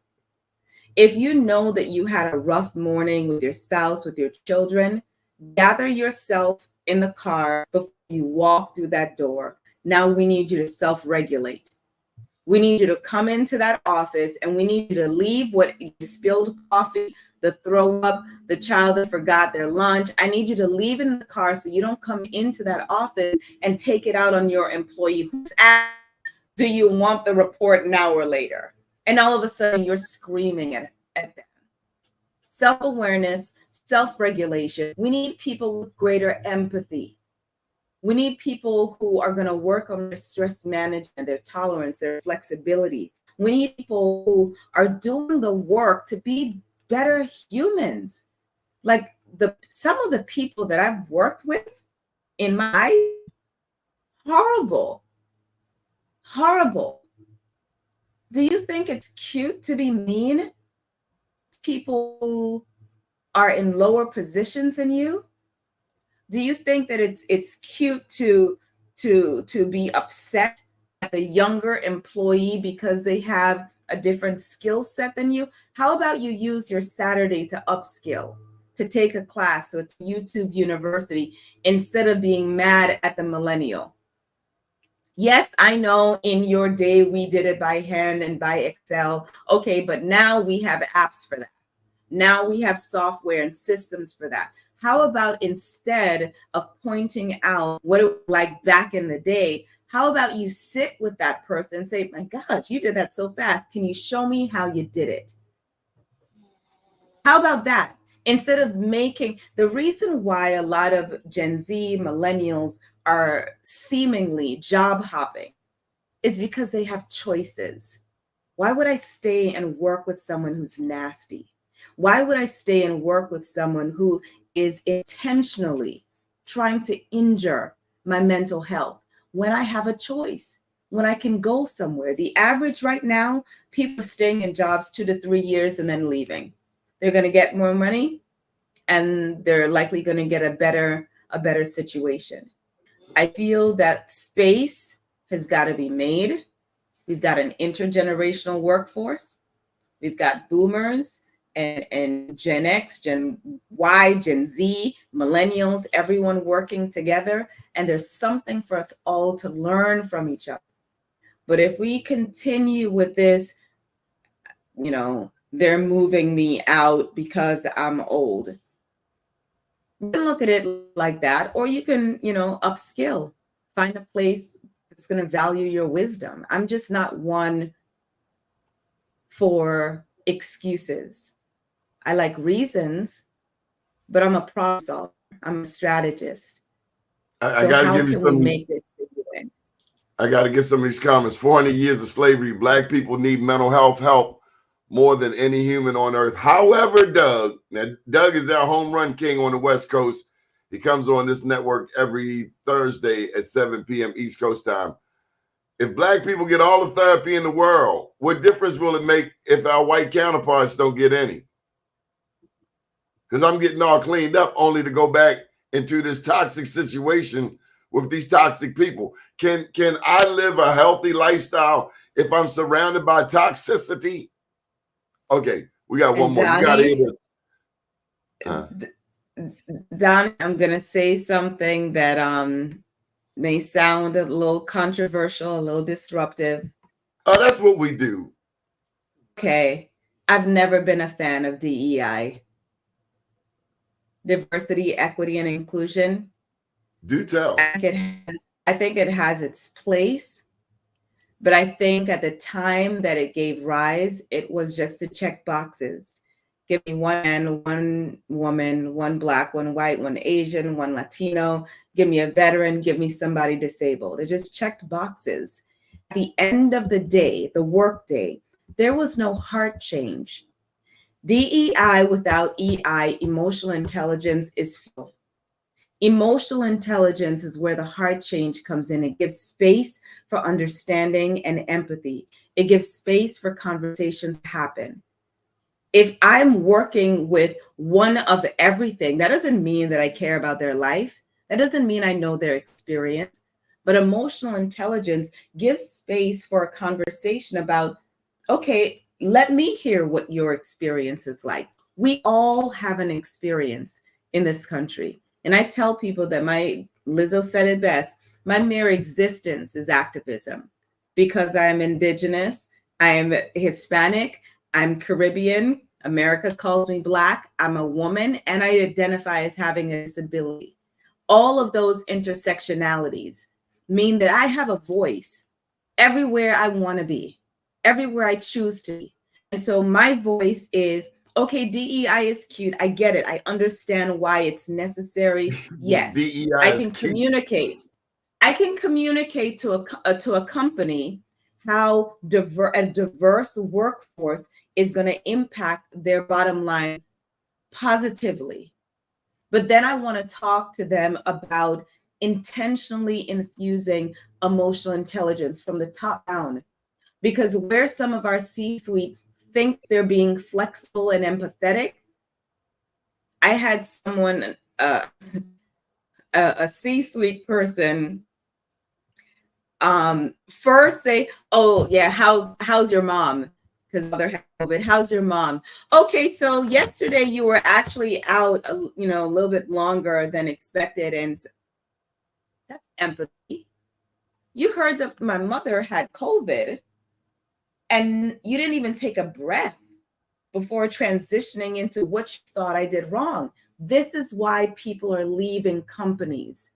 If you know that you had a rough morning with your spouse, with your children, gather yourself in the car before you walk through that door. Now we need you to self-regulate. We need you to come into that office and we need you to leave what spilled coffee, the throw up, the child that forgot their lunch. I need you to leave in the car so you don't come into that office and take it out on your employee. Who's asked, do you want the report now or later? And all of a sudden you're screaming at them. Self-awareness, self-regulation. We need people with greater empathy. We need people who are going to work on their stress management, their tolerance, their flexibility. We need people who are doing the work to be better humans. Like some of the people that I've worked with in my life, horrible. Do you think it's cute to be mean? People who are in lower positions than you? Do you think that it's cute to be upset at the younger employee because they have a different skill set than you? How about you use your Saturday to upskill, to take a class, so it's YouTube University, instead of being mad at the millennial? Yes, I know in your day we did it by hand and by Excel. Okay, but now we have apps for that. Now we have software and systems for that. How about instead of pointing out what it was like back in the day, how about you sit with that person and say, my God, you did that so fast. Can you show me how you did it? How about that? Instead of making the reason why a lot of Gen Z millennials are seemingly job hopping is because they have choices. Why would I stay and work with someone who's nasty? Why would I stay and work with someone who is intentionally trying to injure my mental health when I have a choice, when I can go somewhere? The average right now, people are staying in jobs 2 to 3 years and then leaving. They're going to get more money and they're likely going to get a better situation. I feel that space has got to be made. We've got an intergenerational workforce. We've got boomers and Gen X, Gen Y, Gen Z, millennials, everyone working together. And there's something for us all to learn from each other. But if we continue with this, they're moving me out because I'm old. You can look at it like that, or you can, upskill, find a place that's going to value your wisdom. I'm just not one for excuses. I like reasons, but I'm a problem solver. I'm a strategist. I So got to how give you can we some. make this win? I got to get some of these comments. 400 years of slavery. Black people need mental health help more than any human on earth. However, Doug is our home run king on the West Coast. He comes on this network every Thursday at 7 p.m. East Coast time. If black people get all the therapy in the world, what difference will it make if our white counterparts don't get any? Because I'm getting all cleaned up only to go back into this toxic situation with these toxic people. Can I live a healthy lifestyle if I'm surrounded by toxicity? Okay, we got one And more. You got to hear this. Don, I'm going to say something that may sound a little controversial, a little disruptive. Oh, that's what we do. Okay. I've never been a fan of DEI. Diversity, equity, and inclusion. Do tell. I think it has its place, but I think at the time that it gave rise, it was just to check boxes. Give me one man, one woman, one Black, one white, one Asian, one Latino. Give me a veteran, give me somebody disabled. It just checked boxes. At the end of the day, the work day, there was no heart change. DEI without EI, emotional intelligence, is fuel. Emotional intelligence is where the heart change comes in. It gives space for understanding and empathy. It gives space for conversations to happen. If I'm working with one of everything, that doesn't mean that I care about their life. That doesn't mean I know their experience. But emotional intelligence gives space for a conversation about, okay, let me hear what your experience is like. We all have an experience in this country. And I tell people that Lizzo said it best, my mere existence is activism because I'm Indigenous, I'm Hispanic, I'm Caribbean, America calls me Black, I'm a woman, and I identify as having a disability. All of those intersectionalities mean that I have a voice everywhere I want to be, everywhere I choose to be. And so my voice is, okay, DEI is cute. I get it. I understand why it's necessary. Yes, I can communicate. I can communicate to a company how a diverse workforce is going to impact their bottom line positively. But then I want to talk to them about intentionally infusing emotional intelligence from the top down. Because where some of our C-suite think they're being flexible and empathetic, I had someone, a C-suite person, first say, "Oh yeah, how's your mom?" Because mother had COVID. How's your mom? Okay, so yesterday you were actually out, a little bit longer than expected, and that's empathy. You heard that my mother had COVID, and you didn't even take a breath before transitioning into what you thought I did wrong. This is why people are leaving companies.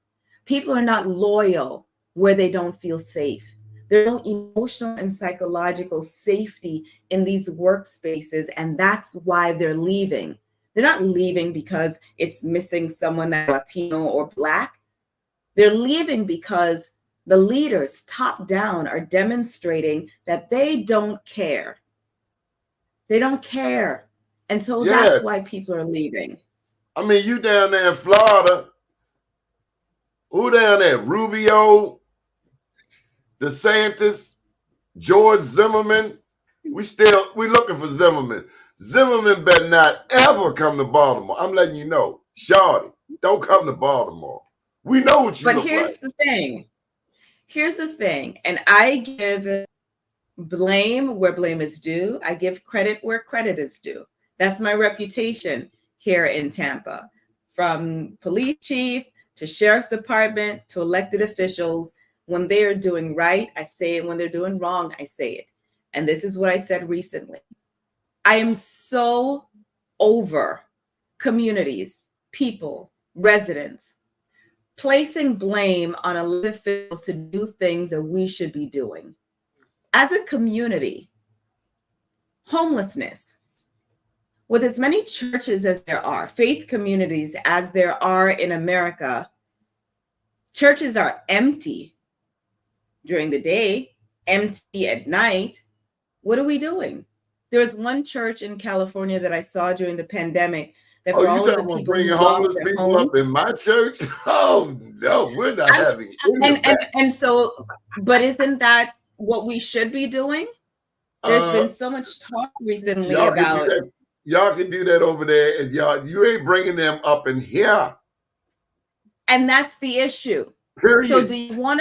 People are not loyal where they don't feel safe. There's no emotional and psychological safety in these workspaces, and that's why they're leaving. They're not leaving because it's missing someone that's Latino or Black. They're leaving because the leaders top down are demonstrating that they don't care. They don't care. And so Yeah. that's why people are leaving. I mean, you down there in Florida, who down there? Rubio, DeSantis, George Zimmerman. We looking for Zimmerman. Zimmerman better not ever come to Baltimore. I'm letting you know. Shawty, don't come to Baltimore. We know what you But look here's like. the thing. Here's the thing. And I give blame where blame is due. I give credit where credit is due. That's my reputation here in Tampa. From police chief to sheriff's department to elected officials, when they are doing right, I say it. When they're doing wrong, I say it. And this is what I said recently. I am so over communities, people, residents, placing blame on elected officials to do things that we should be doing. As a community, homelessness, with as many churches as there are, faith communities as there are in America, churches are empty during the day, empty at night. What are we doing? There was one church in California that I saw during the pandemic that for all of the people bringing who lost homeless their people homes, up in my church? Oh no, we're not having any of that. and so, but isn't that what we should be doing? There's been so much talk recently about y'all can do that over there, and you ain't bringing them up in here. And that's the issue. Period. So do you want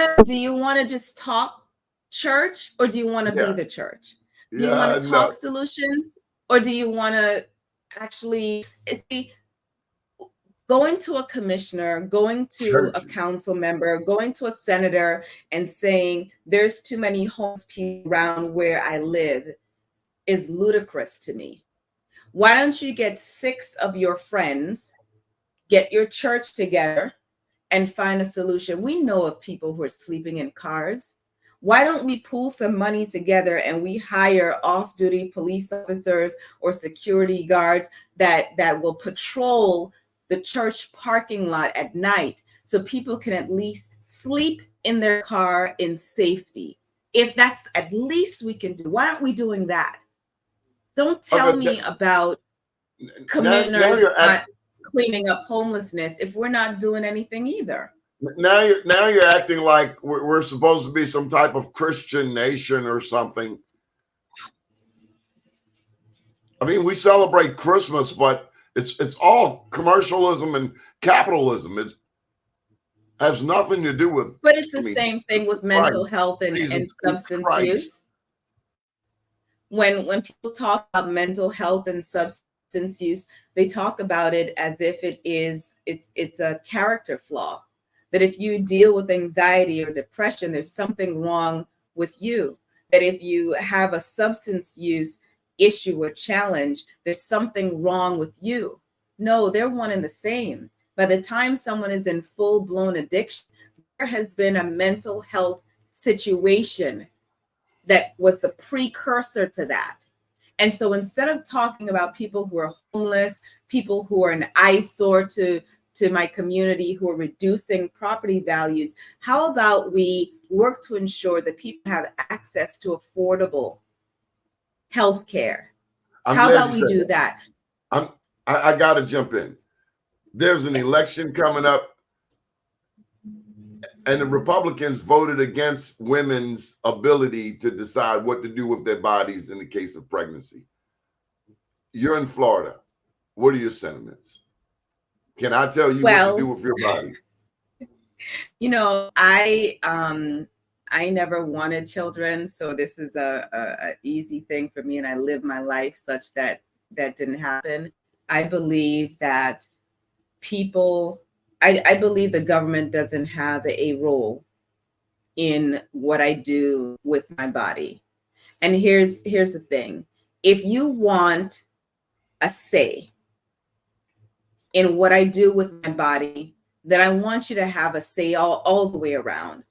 to just talk church, or do you want to be the church? Do you want to talk solutions, or do you want to actually see, going to a commissioner, going to a council member, going to a senator and saying there's too many homeless people around where I live is ludicrous to me. Why don't you get 6 of your friends, get your church together, and find a solution? We know of people who are sleeping in cars. Why don't we pool some money together and we hire off-duty police officers or security guards that will patrol the church parking lot at night so people can at least sleep in their car in safety? If that's at least we can do, why aren't we doing that? Don't tell me about commissioners not cleaning up homelessness if we're not doing anything either. Now you're acting like we're supposed to be some type of Christian nation or something. I mean, we celebrate Christmas, but it's all commercialism and capitalism. It has nothing to do with. But it's the same thing with mental health and substance use. When people talk about mental health and substance use, they talk about it as if it's a character flaw. That if you deal with anxiety or depression, there's something wrong with you. That if you have a substance use issue or challenge, there's something wrong with you. No, they're one and the same. By the time someone is in full-blown addiction, there has been a mental health situation that was the precursor to that. And so instead of talking about people who are homeless, people who are an eyesore to my community, who are reducing property values, how about we work to ensure that people have access to affordable health care? How about we do that? I got to jump in. There's an election coming up, and the Republicans voted against women's ability to decide what to do with their bodies in the case of pregnancy. You're in Florida. What are your sentiments? Can I tell you what to do with your body? You know, I never wanted children, so this is a easy thing for me, and I live my life such that didn't happen. I believe that I believe the government doesn't have a role in what I do with my body. And here's the thing. If you want a say in what I do with my body, then I want you to have a say all the way around.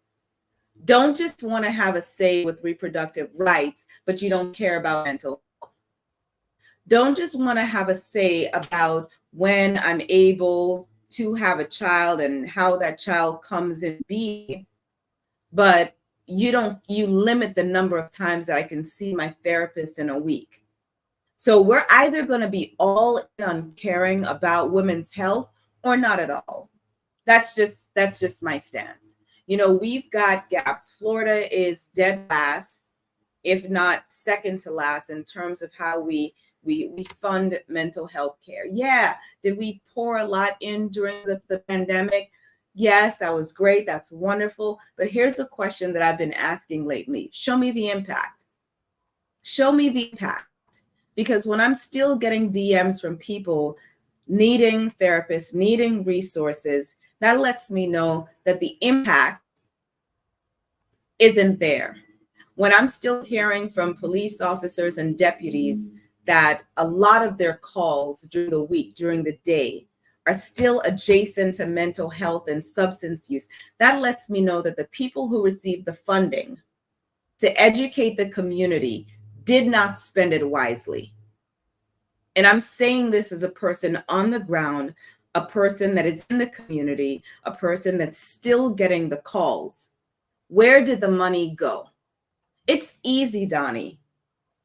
Don't just want to have a say with reproductive rights, but you don't care about mental health. Don't just want to have a say about when I'm able to have a child and how that child comes in being, but you limit the number of times that I can see my therapist in a week. So we're either going to be all in on caring about women's health or not at all. That's just my stance. You know, we've got gaps. Florida is dead last, if not second to last, in terms of how we fund mental health care. Yeah. Did we pour a lot in during the pandemic? Yes, that was great. That's wonderful. But here's the question that I've been asking lately. Show me the impact. Show me the impact. Because when I'm still getting DMs from people needing therapists, needing resources, that lets me know that the impact isn't there. When I'm still hearing from police officers and deputies that a lot of their calls during the week, during the day, are still adjacent to mental health and substance use, that lets me know that the people who receive the funding to educate the community did not spend it wisely. And I'm saying this as a person on the ground, a person that is in the community, a person that's still getting the calls. Where did the money go? It's easy, Doni,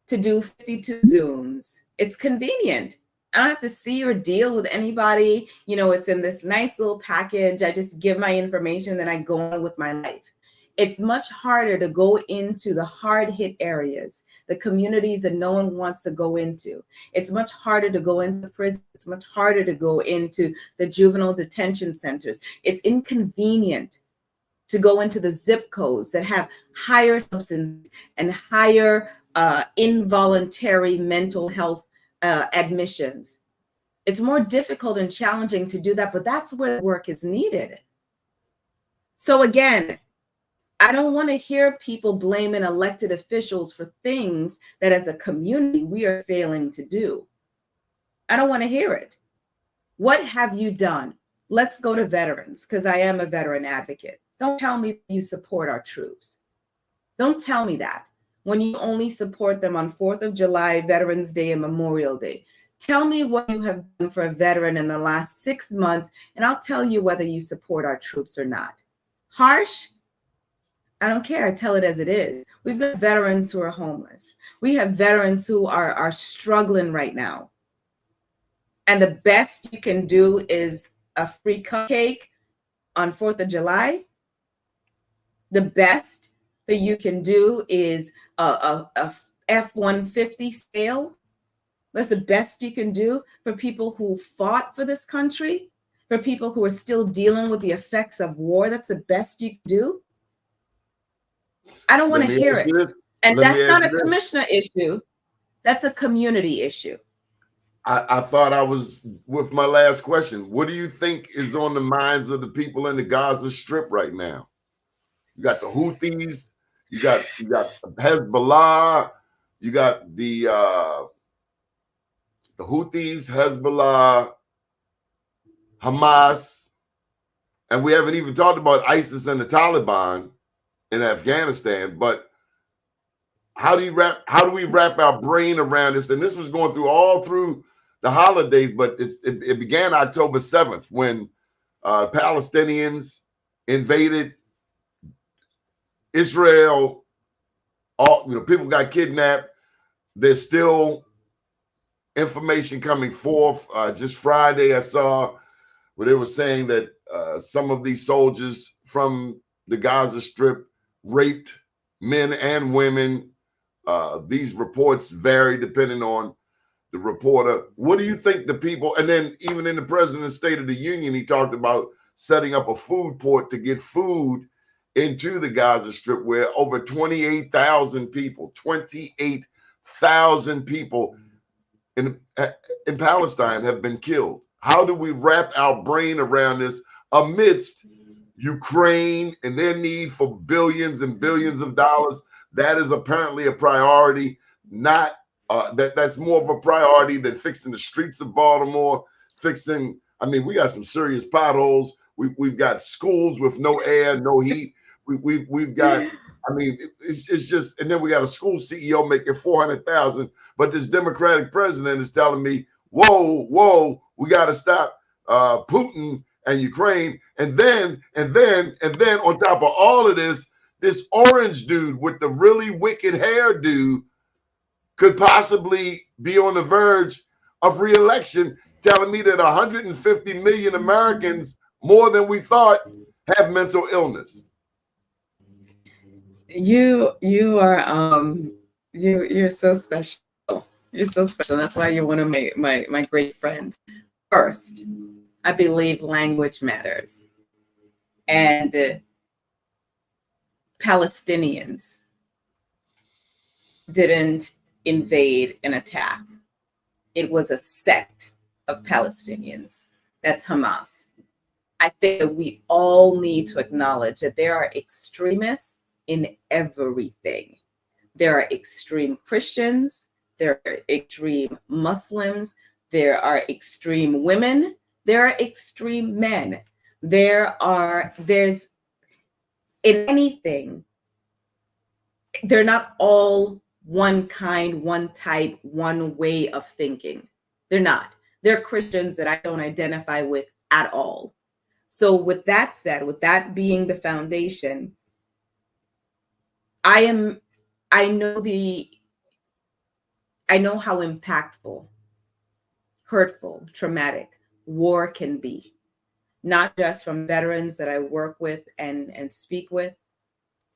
to do 52 Zooms. It's convenient. I don't have to see or deal with anybody. You know, it's in this nice little package. I just give my information, then I go on with my life. It's much harder to go into the hard hit areas, the communities that no one wants to go into. It's much harder to go into prison. It's much harder to go into the juvenile detention centers. It's inconvenient to go into the zip codes that have higher substance and higher involuntary mental health admissions. It's more difficult and challenging to do that, but that's where work is needed. So again, I don't want to hear people blaming elected officials for things that as a community we are failing to do. I don't want to hear it. What have you done? Let's go to veterans, because I am a veteran advocate. Don't tell me you support our troops. Don't tell me that when you only support them on 4th of July, Veterans Day, and Memorial Day. Tell me what you have done for a veteran in the last 6 months, and I'll tell you whether you support our troops or not. Harsh? I don't care. I tell it as it is. We've got veterans who are homeless. We have veterans who are struggling right now. And the best you can do is a free cupcake on 4th of July. The best that you can do is a F-150 sale. That's the best you can do for people who fought for this country, for people who are still dealing with the effects of war. That's the best you can do. I don't want to hear it. And that's not a commissioner issue. That's a community issue. I thought I was with my last question. What do you think is on the minds of the people in the Gaza Strip right now? You got the Houthis, you got Hezbollah, you got the Houthis, Hezbollah, Hamas, and we haven't even talked about ISIS and the Taliban in Afghanistan. But how do we wrap our brain around this? And this was going through all through the holidays, but it began October 7th when Palestinians invaded Israel. People got kidnapped. There's still information coming forth. Just Friday, I saw where they were saying that some of these soldiers from the Gaza Strip raped men and women. These reports vary depending on the reporter. What do you think the people, and then even in the President's State of the Union, he talked about setting up a food port to get food into the Gaza Strip, where over 28,000 people in Palestine have been killed. How do we wrap our brain around this amidst Ukraine and their need for billions and billions of dollars. That is apparently a priority. Not that's more of a priority than fixing the streets of Baltimore, fixing. I mean, we got some serious potholes. We've got schools with no air, no heat. We've got. I mean, it's just, and then we got a school CEO making $400,000, but this Democratic president is telling me, whoa, we got to stop Putin and Ukraine, and then on top of all of this orange dude with the really wicked hairdo could possibly be on the verge of re-election, telling me that 150 million Americans, more than we thought, have mental illness. You are you're so special. You're so special. That's why you're one of my great friends. First, I believe language matters. And Palestinians didn't invade and attack. It was a sect of Palestinians. That's Hamas. I think that we all need to acknowledge that there are extremists in everything. There are extreme Christians, there are extreme Muslims, there are extreme women, there are extreme men. There's in anything, they're not all one kind, one type, one way of thinking. They're not. They're Christians that I don't identify with at all. So with that said, with that being the foundation, I know how impactful, hurtful, traumatic war can be, not just from veterans that I work with and speak with,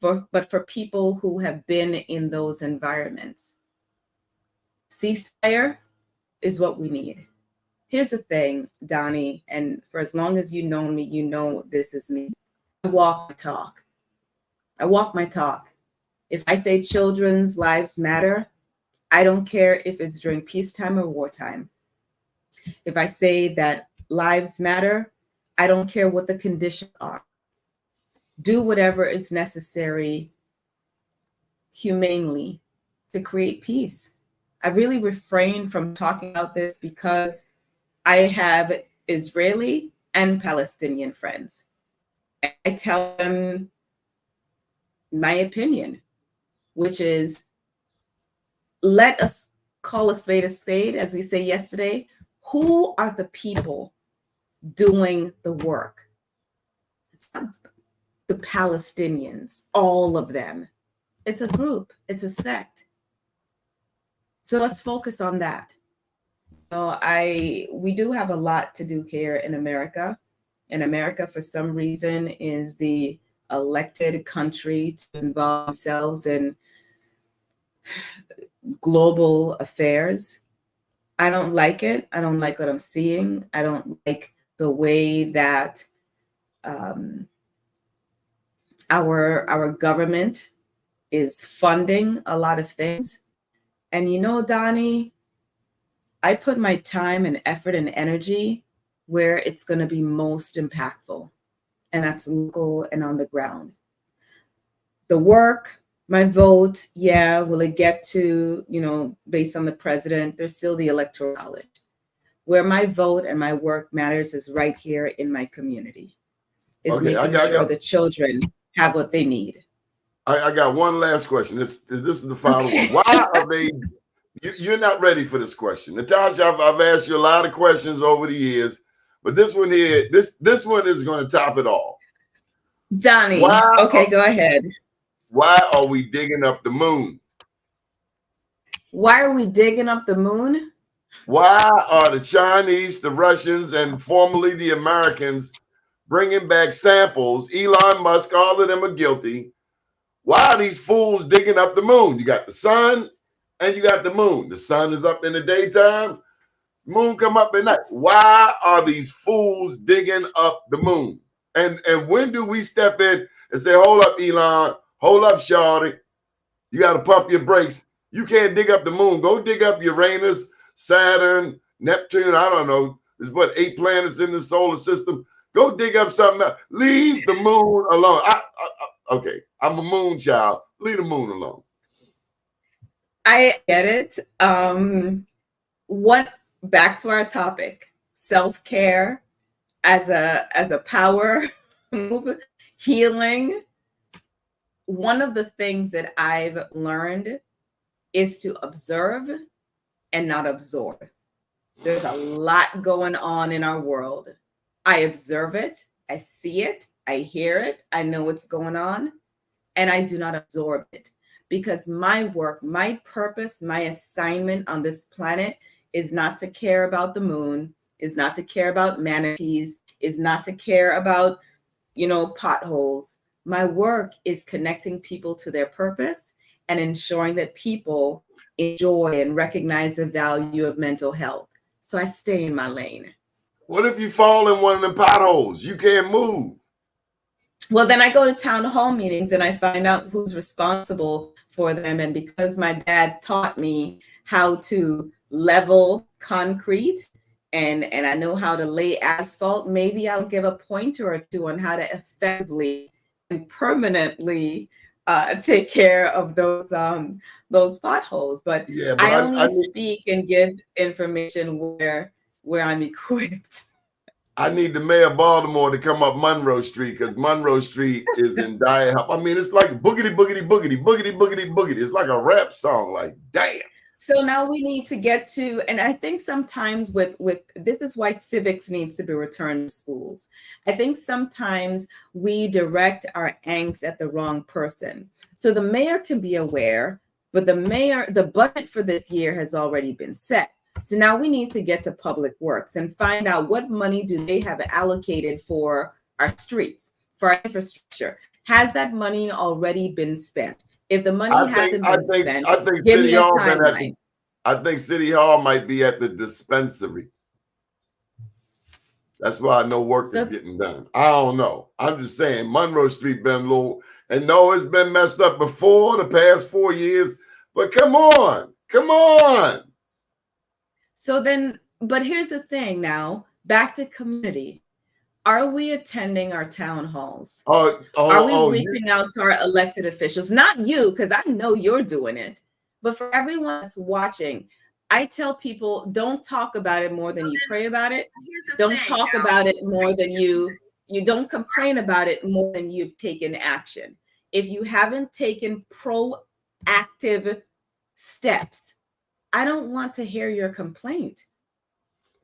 but for people who have been in those environments. Ceasefire is what we need. Here's the thing, Doni, and for as long as you've known me, you know this is me. I walk my talk. I walk my talk. If I say children's lives matter, I don't care if it's during peacetime or wartime. If I say that lives matter, I don't care what the conditions are. Do whatever is necessary humanely to create peace. I really refrain from talking about this because I have Israeli and Palestinian friends. I tell them my opinion, which is, let us call a spade, as we say yesterday. Who are the people doing the work? It's not the Palestinians, all of them. It's a group, it's a sect. So let's focus on that. We do have a lot to do here in America. And America, for some reason, is the elected country to involve themselves in global affairs. I don't like it. I don't like what I'm seeing. I don't like the way that our government is funding a lot of things. And Doni, I put my time and effort and energy where it's going to be most impactful, and that's local and on the ground. The work, my vote, will it get to, based on the president, there's still the electoral college. Where my vote and my work matters is right here in my community. Is making sure the children have what they need. I got one last question. This is the final one. Why are they? You're not ready for this question, Natasha. I've asked you a lot of questions over the years, but this one here, this one is going to top it all. Doni, go ahead. Why are we digging up the moon? Why are we digging up the moon? Why are the Chinese, the Russians, and formerly the Americans bringing back samples? Elon Musk, all of them are guilty. Why are these fools digging up the moon? You got the sun and you got the moon. The sun is up in the daytime, moon come up at night. Why are these fools digging up the moon? And when do we step in and say, hold up, Elon, hold up, Shawty, you got to pump your brakes. You can't dig up the moon. Go dig up Uranus, Saturn, Neptune. I don't know. There's 8 planets in the solar system. Go dig up something else. Leave the moon alone. Okay, I'm a moon child. Leave the moon alone. I get it. Back to our topic, self-care as a power move, healing. One of the things that I've learned is to observe and not absorb. There's a lot going on in our world. I observe it, I see it, I hear it, I know what's going on, and I do not absorb it, because my work, my purpose, my assignment on this planet is not to care about the moon, is not to care about manatees, is not to care about, potholes. My work is connecting people to their purpose and ensuring that people enjoy and recognize the value of mental health. So I stay in my lane. What if you fall in one of the potholes? You can't move. Well, then I go to town hall meetings and I find out who's responsible for them. And because my dad taught me how to level concrete and I know how to lay asphalt, maybe I'll give a pointer or two on how to effectively and permanently take care of those potholes. But Yeah, but I only speak and give information where I'm equipped. I need the mayor of Baltimore to come up Monroe Street, because Monroe Street is in dire help. I mean, it's like boogity, boogity, boogity, boogity, boogity, boogity. It's like a rap song, like, damn. So now we need to get to, and I think sometimes with this is why civics needs to be returned to schools. I think sometimes we direct our angst at the wrong person. So the mayor can be aware, but the budget for this year has already been set. So now we need to get to public works and find out what money do they have allocated for our streets, for our infrastructure. Has that money already been spent? If the money hasn't been spent, give me a timeline. I think City Hall might be at the dispensary. That's why I know work is getting done. I don't know. I'm just saying Monroe Street been low, and no, it's been messed up before the past 4 years. But come on. So then, but here's the thing now, back to community. Are we attending our town halls? Are we reaching out to our elected officials? Not you, because I know you're doing it. But for everyone that's watching, I tell people, don't talk about it more than you pray about it. Don't talk about it more than you don't complain about it more than you've taken action. If you haven't taken proactive steps, I don't want to hear your complaint.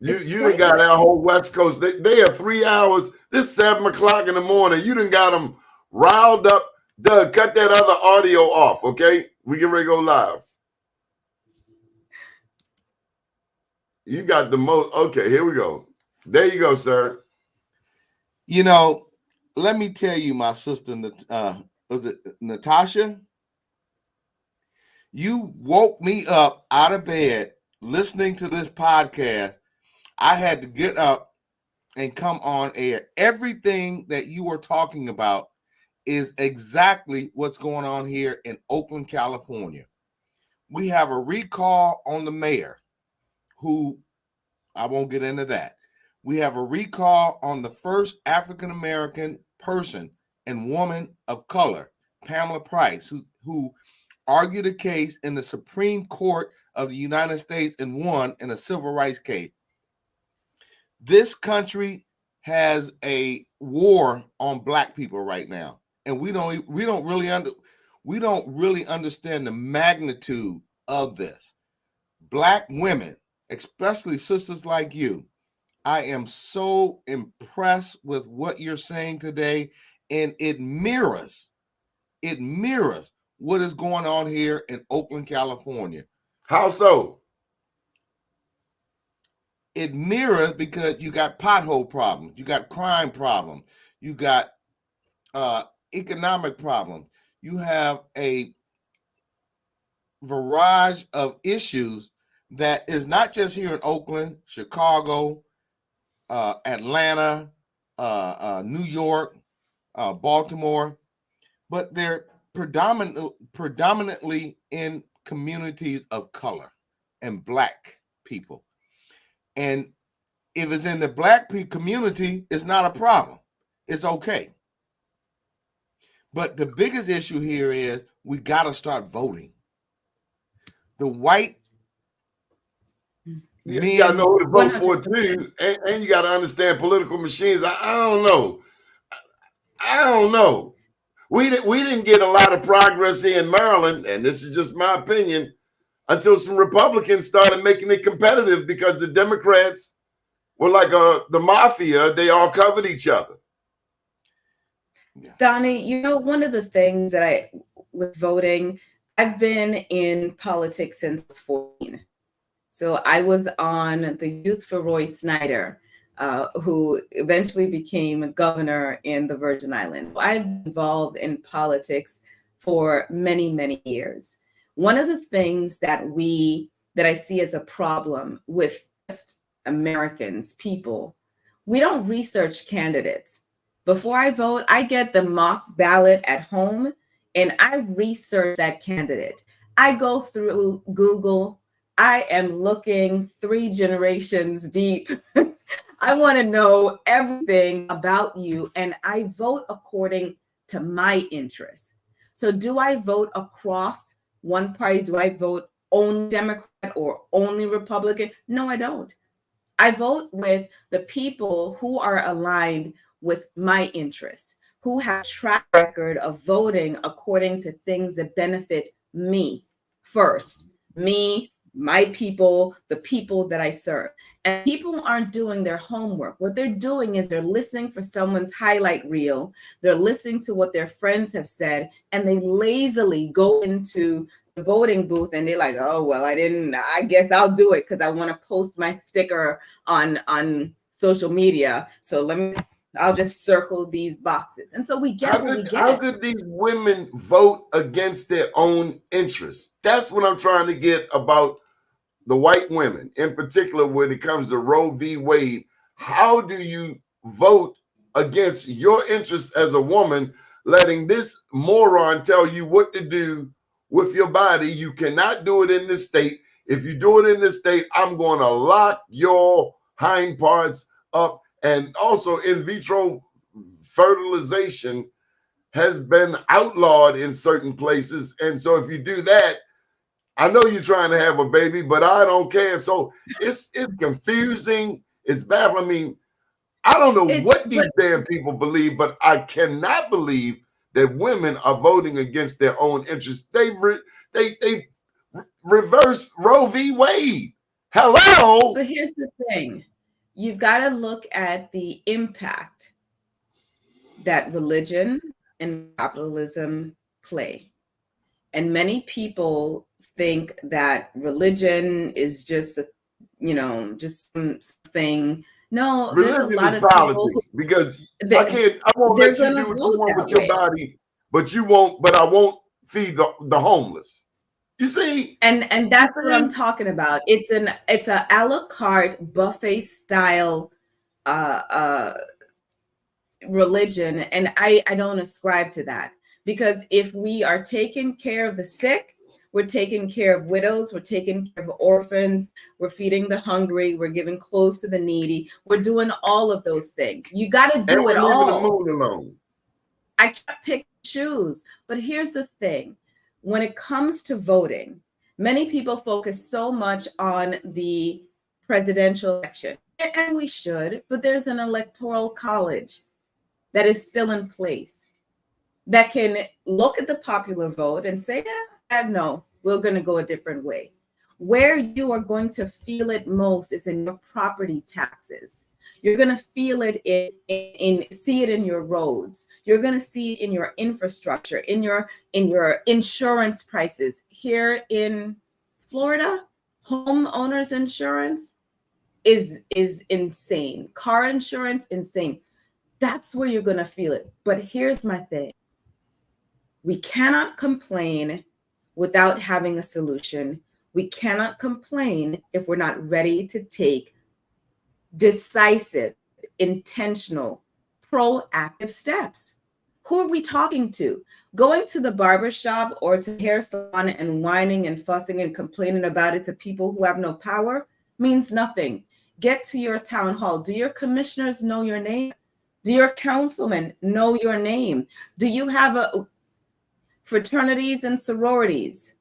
You done got our whole West Coast. They are 3 hours. This 7 o'clock in the morning. You done got them riled up. Doug, cut that other audio off, okay? We get ready to go live. You got the most. Okay, here we go. There you go, sir. Let me tell you, my sister, was it Natasha? You woke me up out of bed listening to this podcast. I had to get up and come on air. Everything that you were talking about is exactly what's going on here in Oakland, California. We have a recall on the mayor, who I won't get into that. We have a recall on the first African-American person and woman of color, Pamela Price, who argued a case in the Supreme Court of the United States and won in a civil rights case. This country has a war on Black people right now, and we don't really understand the magnitude of this. Black women, especially sisters like you, I am so impressed with what you're saying today, and it mirrors what is going on here in Oakland, California. How so? It mirrors because you got pothole problems, you got crime problems, you got economic problems, you have a barrage of issues that is not just here in Oakland, Chicago, Atlanta, New York, Baltimore, but they're predominantly in communities of color and Black people. And If it's in the black community, it's not a problem. It's okay. But the biggest issue here is we got to start voting. The white men, you got to know who to vote for too, and you got to understand political machines. I don't know. I don't know. We didn't get a lot of progress here in Maryland, and this is just my opinion, until some Republicans started making it competitive, because the Democrats were like the mafia. They all covered each other. Doni, you know, one of the things that with voting, I've been in politics since 14. So I was on the Youth for Roy Snyder, who eventually became a governor in the Virgin Islands. I've been involved in politics for many, many years. One of the things that I see as a problem with Americans, people, we don't research candidates. Before I vote, I get the mock ballot at home and I research that candidate. I go through Google. I am looking 3 generations deep. I want to know everything about you, and I vote according to my interests. So do I vote across one party? Do I vote only Democrat or only Republican? No, I don't. I vote with the people who are aligned with my interests, who have track record of voting according to things that benefit me first, me, my people, the people that I serve. And people aren't doing their homework. What they're doing is they're listening for someone's highlight reel. They're listening to what their friends have said, and they lazily go into the voting booth and they're like, oh, well, I guess I'll do it because I want to post my sticker on social media. So I'll just circle these boxes. And so we get what we get. How could these women vote against their own interests? That's what I'm trying to get about the white women, in particular, when it comes to Roe v. Wade. How do you vote against your interests as a woman, letting this moron tell you what to do with your body? You cannot do it in this state. If you do it in this state, I'm going to lock your hind parts up. And also, in vitro fertilization has been outlawed in certain places. And so if you do that, I know you're trying to have a baby, but I don't care. So it's confusing. It's baffling. I mean, I don't know what these damn people believe, but I cannot believe that women are voting against their own interests. They reversed Roe v. Wade. Hello. But here's the thing. You've got to look at the impact that religion and capitalism play. And many people think that religion is just, just something. No, religion there's a lot of politics, people because I won't let you do what you want with your body, but I won't feed the homeless. You see, and that's what I'm talking about. It's a a la carte buffet style religion, and I don't ascribe to that, because if we are taking care of the sick, we're taking care of widows, we're taking care of orphans, we're feeding the hungry, we're giving clothes to the needy, we're doing all of those things. You got to do it all. The moon alone. I can't pick and choose, but here's the thing. When it comes to voting, many people focus so much on the presidential election, and we should, but there's an electoral college that is still in place that can look at the popular vote and say, no, we're going to go a different way. Where you are going to feel it most is in your property taxes. You're going to feel it see it in your roads. You're going to see it in your infrastructure, in your insurance prices. Here in Florida, homeowners insurance is insane. Car insurance, insane. That's where you're going to feel it. But here's my thing. We cannot complain without having a solution. We cannot complain if we're not ready to take decisive, intentional, proactive steps. Who are we talking to? Going to the barbershop or to the hair salon and whining and fussing and complaining about it to people who have no power means nothing. Get to your town hall. Do your commissioners know your name? Do your councilmen know your name? Do you have fraternities and sororities,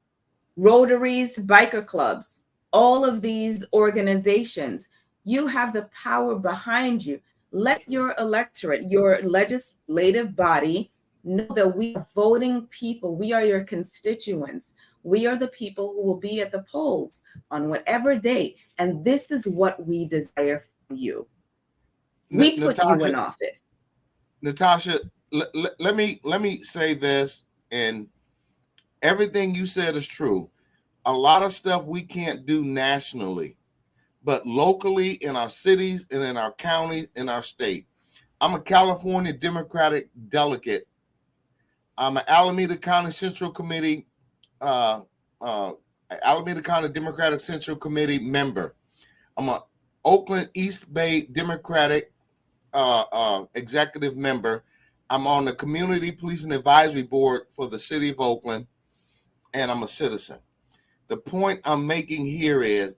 Rotaries, biker clubs, all of these organizations? You have the power behind you. Let your electorate, your legislative body, know that we are voting people. We are your constituents. We are the people who will be at the polls on whatever day. And this is what we desire from you. We put you in office. Natasha, let me say this, and everything you said is true. A lot of stuff we can't do nationally, but locally in our cities and in our counties, in our state. I'm a California Democratic delegate. I'm an Alameda County Central Committee, Alameda County Democratic Central Committee member. I'm an Oakland East Bay Democratic executive member. I'm on the Community Policing Advisory Board for the City of Oakland, and I'm a citizen. The point I'm making here is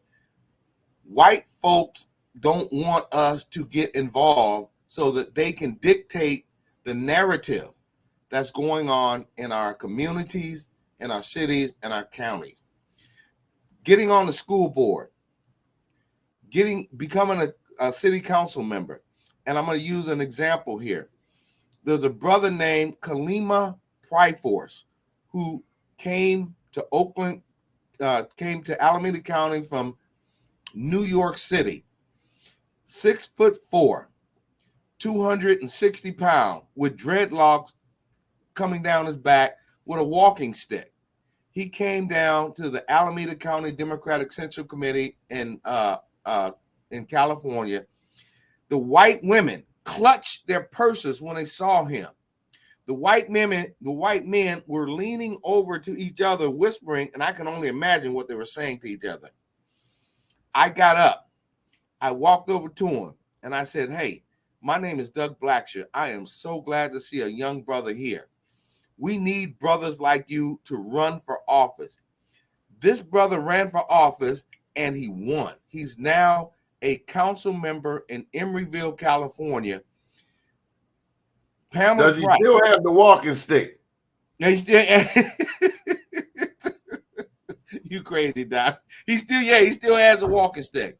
white folks don't want us to get involved so that they can dictate the narrative that's going on in our communities, in our cities, and our counties. Getting on the school board, becoming a city council member. And I'm going to use an example here. There's a brother named Kalima Pryforce who came to Oakland, came to Alameda County from New York City. 6'4", 260 pounds, with dreadlocks coming down his back with a walking stick. He came down to the Alameda County Democratic Central Committee in California. The white women clutched their purses when they saw him. The white men were leaning over to each other, whispering, and I can only imagine what they were saying to each other. I got up. I walked over to him, and I said, "Hey, my name is Doug Blackshear. I am so glad to see a young brother here. We need brothers like you to run for office." This brother ran for office, and he won. He's now a council member in Emeryville, California. Does he still have the walking stick? He still. You crazy, Don. He still has a walking stick.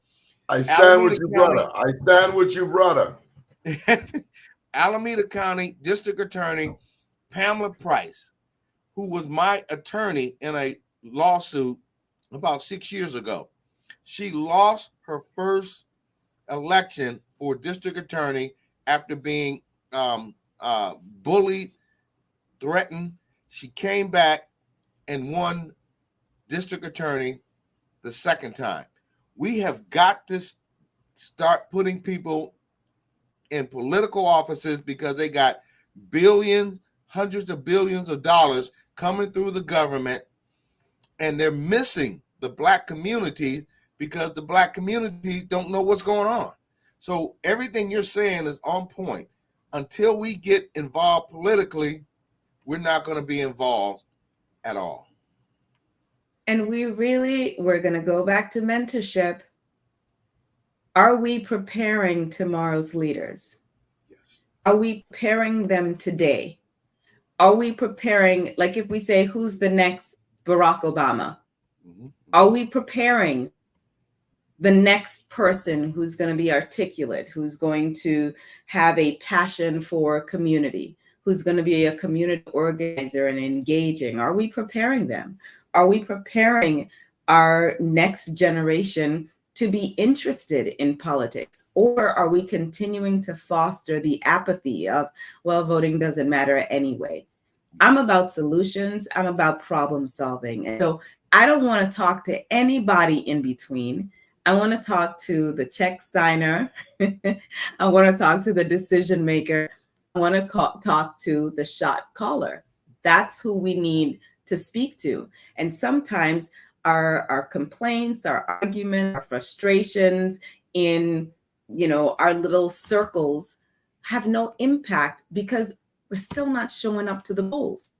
I stand with you, brother. I stand with you, brother. Alameda County District Attorney Pamela Price, who was my attorney in a lawsuit about 6 years ago. She lost her first election for district attorney after being bullied, threatened. She came back and won district attorney the second time. We have got to start putting people in political offices because they got billions, hundreds of billions of dollars coming through the government, and they're missing the black communities because the black communities don't know what's going on. So everything you're saying is on point. Until we get involved politically, we're not going to be involved at all. And we're going to go back to mentorship. Are we preparing tomorrow's leaders? Yes. Are we preparing them today? Are we preparing, like if we say, who's the next Barack Obama? Mm-hmm. Are we preparing the next person who's going to be articulate, who's going to have a passion for community, who's going to be a community organizer and engaging? Are we preparing them? Are we preparing our next generation to be interested in politics? Or are we continuing to foster the apathy of, well, voting doesn't matter anyway? I'm about solutions. I'm about problem solving. And so I don't want to talk to anybody in between. I want to talk to the check signer. I want to talk to the decision maker. I want to talk to the shot caller. That's who we need to speak to. And sometimes our complaints, our arguments, our frustrations in, our little circles have no impact because we're still not showing up to the polls.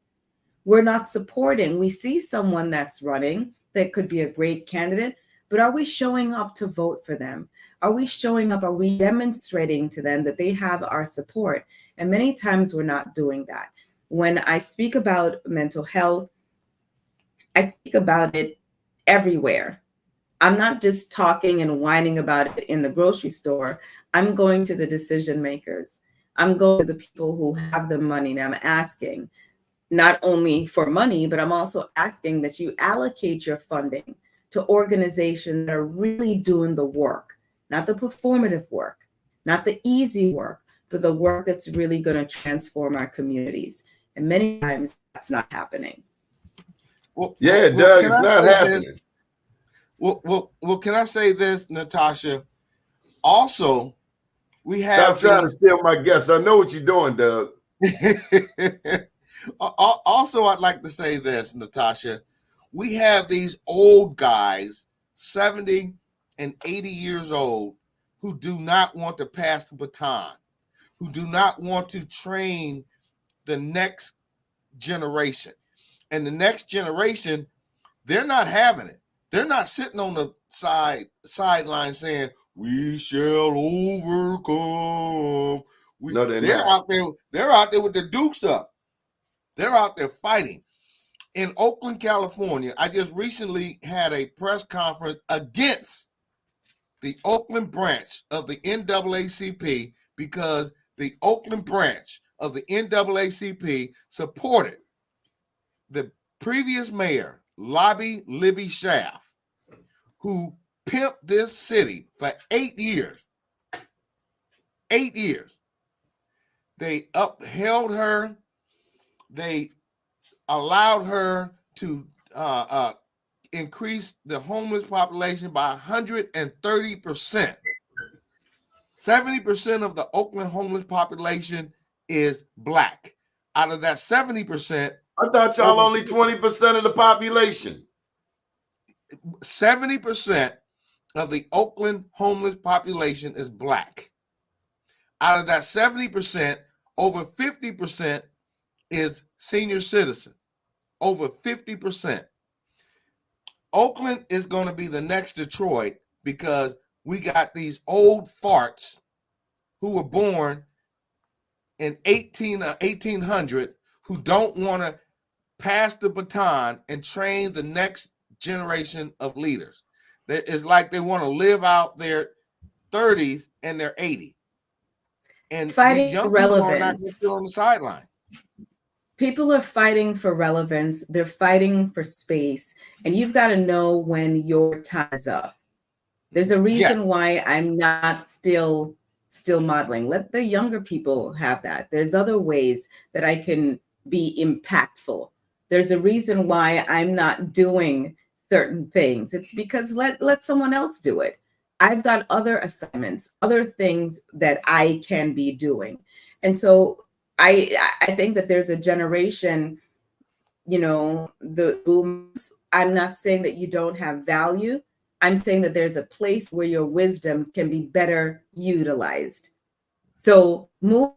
We're not supporting. We see someone that's running that could be a great candidate, but are we showing up to vote for them? Are we showing up? Are we demonstrating to them that they have our support? And many times we're not doing that. When I speak about mental health, I speak about it everywhere. I'm not just talking and whining about it in the grocery store. I'm going to the decision makers. I'm going to the people who have the money, and I'm asking not only for money, but I'm also asking that you allocate your funding to organizations that are really doing the work, not the performative work, not the easy work, but the work that's really going to transform our communities. And many times that's not happening. Yeah, it does. Can It's I not say happening. this? Well, can I say this, Natasha? Also, we Stop have trying to steal my guests. I know what you're doing, Doug. Also, I'd like to say this, Natasha. We have these old guys, 70 and 80 years old, who do not want to pass the baton, who do not want to train the next generation. And the next generation, they're not having it. They're not sitting on the sideline saying, "We shall overcome." No, they're They're not. out there. They're out there with the dukes up. They're out there fighting. In Oakland, California, I just recently had a press conference against the Oakland branch of the NAACP because the Oakland branch of the NAACP supported the previous mayor, Libby Schaaf, who pimped this city for 8 years. 8 years. They upheld her. They allowed her to increase the homeless population by 130%. 70% of the Oakland homeless population is Black. Out of that 70%, I thought y'all only 20% of the population. 70% of the Oakland homeless population is Black. Out of that 70%, over 50% is senior citizen. Over 50%. Oakland is going to be the next Detroit because we got these old farts who were born in 1800 who don't want to pass the baton and train the next generation of leaders. It's like they want to live out their 30s and their 80s. And Fighting these young for people are not relevance. just still on the sideline. People are fighting for relevance. They're fighting for space. And you've got to know when your time is up. There's a reason why I'm not still modeling. Let the younger people have that. There's other ways that I can be impactful. There's a reason why I'm not doing certain things. It's because let someone else do it. I've got other assignments, other things that I can be doing. And so I think that there's a generation, the boomers. I'm not saying that you don't have value. I'm saying that there's a place where your wisdom can be better utilized. So move.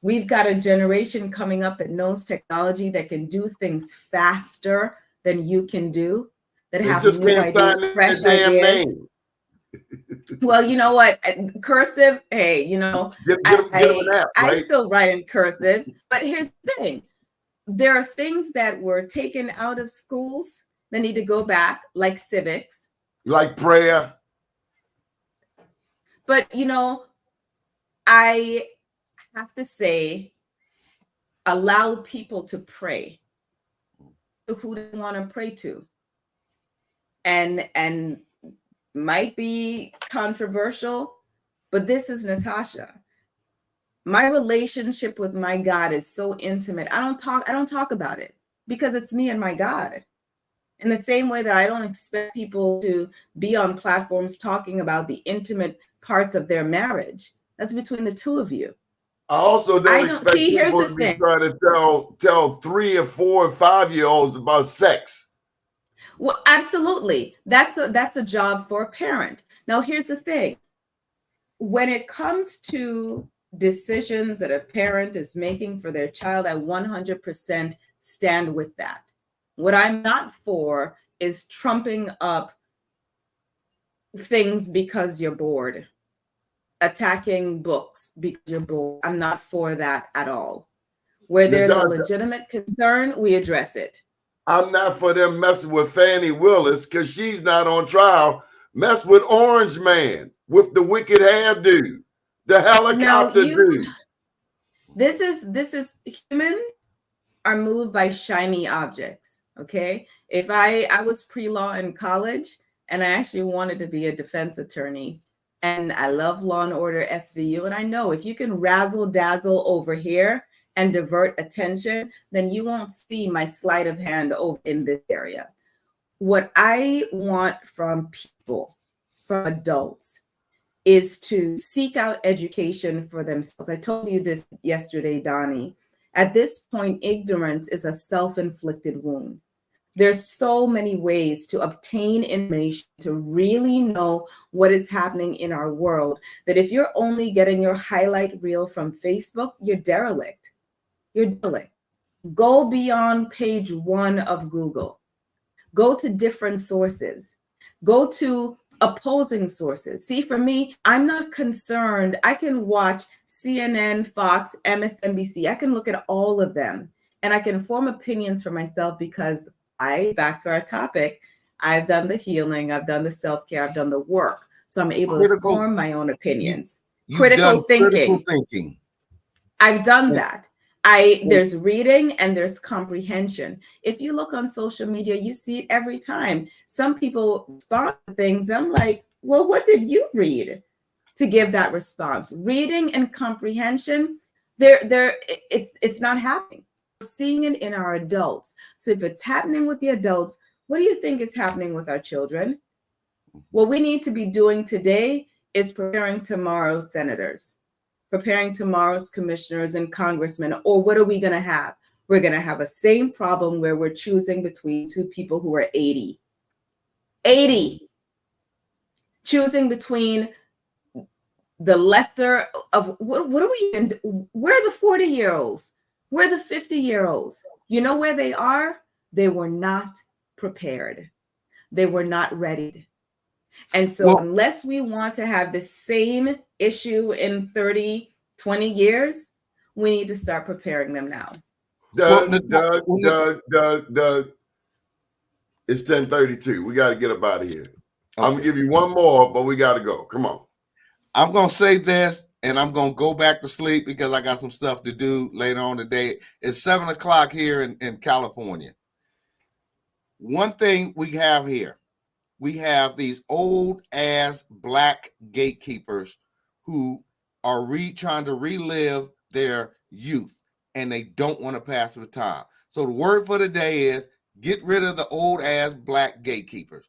We've got a generation coming up that knows technology, that can do things faster than you can do, that have new ideas, fresh ideas. Well, you know what? Cursive, hey, get them an app, right? I still write in cursive, but here's the thing. There are things that were taken out of schools that need to go back, like civics. Like prayer. But, I have to say, allow people to pray to who they want to pray to. And might be controversial, but this is Natasha. My relationship with my God is so intimate. I don't talk about it because it's me and my God. In the same way that I don't expect people to be on platforms talking about the intimate parts of their marriage. That's between the two of you. I also don't expect people to be trying to tell 3 or 4 or 5-year-olds about sex. Well, absolutely. That's a job for a parent. Now, here's the thing. When it comes to decisions that a parent is making for their child, I 100% stand with that. What I'm not for is trumping up things because you're bored, attacking books because you're bored. I'm not for that at all. Where there's a Natasha, legitimate concern, we address it. I'm not for them messing with Fannie Willis because she's not on trial. Mess with Orange Man with the wicked hairdo, the helicopter dude. This is humans are moved by shiny objects. Okay. If I was pre-law in college and I actually wanted to be a defense attorney, and I love Law and Order SVU, and I know if you can razzle dazzle over here and divert attention, then you won't see my sleight of hand over in this area. What I want from people, from adults, is to seek out education for themselves. I told you this yesterday, Doni. At this point, ignorance is a self-inflicted wound. There's so many ways to obtain information, to really know what is happening in our world, that if you're only getting your highlight reel from Facebook, you're derelict. You're derelict. Go beyond page 1 of Google. Go to different sources. Go to opposing sources. See, for me, I'm not concerned. I can watch CNN, Fox, MSNBC. I can look at all of them and I can form opinions for myself because back to our topic, I've done the healing, I've done the self-care, I've done the work. So I'm able to form my own opinions. Critical thinking. I've done that. There's reading and there's comprehension. If you look on social media, you see it every time. Some people respond to things. I'm like, well, what did you read to give that response? Reading and comprehension, it's not happening. We're seeing it in our adults. So if it's happening with the adults, what do you think is happening with our children? What we need to be doing today is preparing tomorrow's senators, preparing tomorrow's commissioners and congressmen. Or what are we going to have? We're going to have a same problem where we're choosing between two people who are 80. Choosing between the lesser of what are we in? Where are the 40-year-olds? Where are the 50-year-olds? You know where they are? They were not prepared. They were not ready. And so unless we want to have the same issue in 30, 20 years, we need to start preparing them now. Doug. It's 10:32. We got to get up out of here. Okay. I'm going to give you one more, but we got to go. Come on. I'm going to say this, and I'm going to go back to sleep because I got some stuff to do later on today. It's 7 o'clock here in California. One thing we have here, we have these old ass black gatekeepers who are trying to relive their youth, and they don't want to pass the time. So the word for the day is get rid of the old ass black gatekeepers.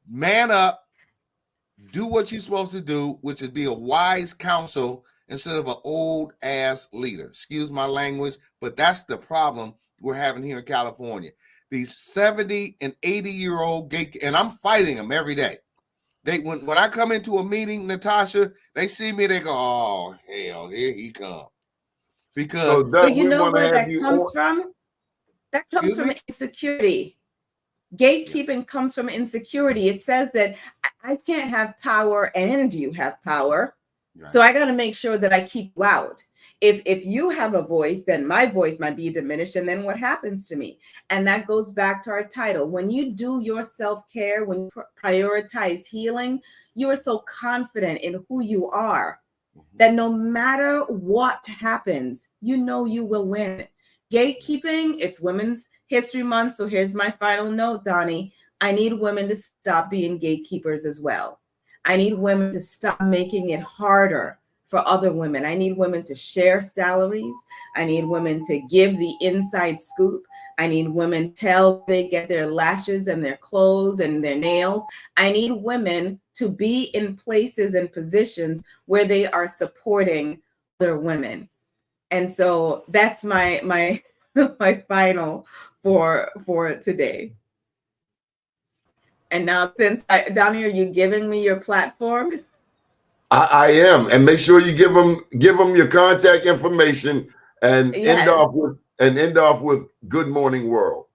Man up, do what you're supposed to do, which is be a wise counsel instead of an old ass leader. Excuse my language, but that's the problem we're having here in California. These 70 and 80-year-old and I'm fighting them every day. When I come into a meeting, Natasha, they see me, they go, oh, hell, here he comes. Because but you know where that comes from? That comes from insecurity. Gatekeeping comes from insecurity. It says that I can't have power and you have power. Right. So I got to make sure that I keep you out. If you have a voice, then my voice might be diminished. And then what happens to me? And that goes back to our title. When you do your self-care, when you prioritize healing, you are so confident in who you are that no matter what happens, you know you will win. Gatekeeping, it's Women's History Month. So here's my final note, Doni. I need women to stop being gatekeepers as well. I need women to stop making it harder for other women. I need women to share salaries. I need women to give the inside scoop. I need women to tell they get their lashes and their clothes and their nails. I need women to be in places and positions where they are supporting other women. And so that's my my final for today. And now, since Doni, are you giving me your platform? I am, and make sure you give them your contact information and end off with Good Morning World.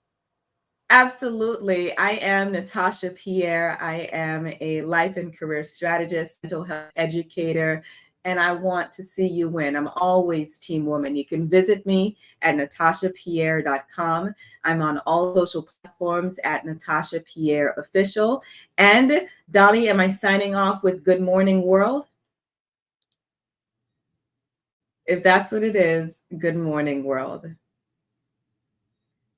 Absolutely. I am Natasha Pierre. I am a life and career strategist, mental health educator, and I want to see you win. I'm always team woman. You can visit me at natashapierre.com. I'm on all social platforms at Natasha Pierre Official. And Doni, am I signing off with Good Morning World? If that's what it is, Good Morning World.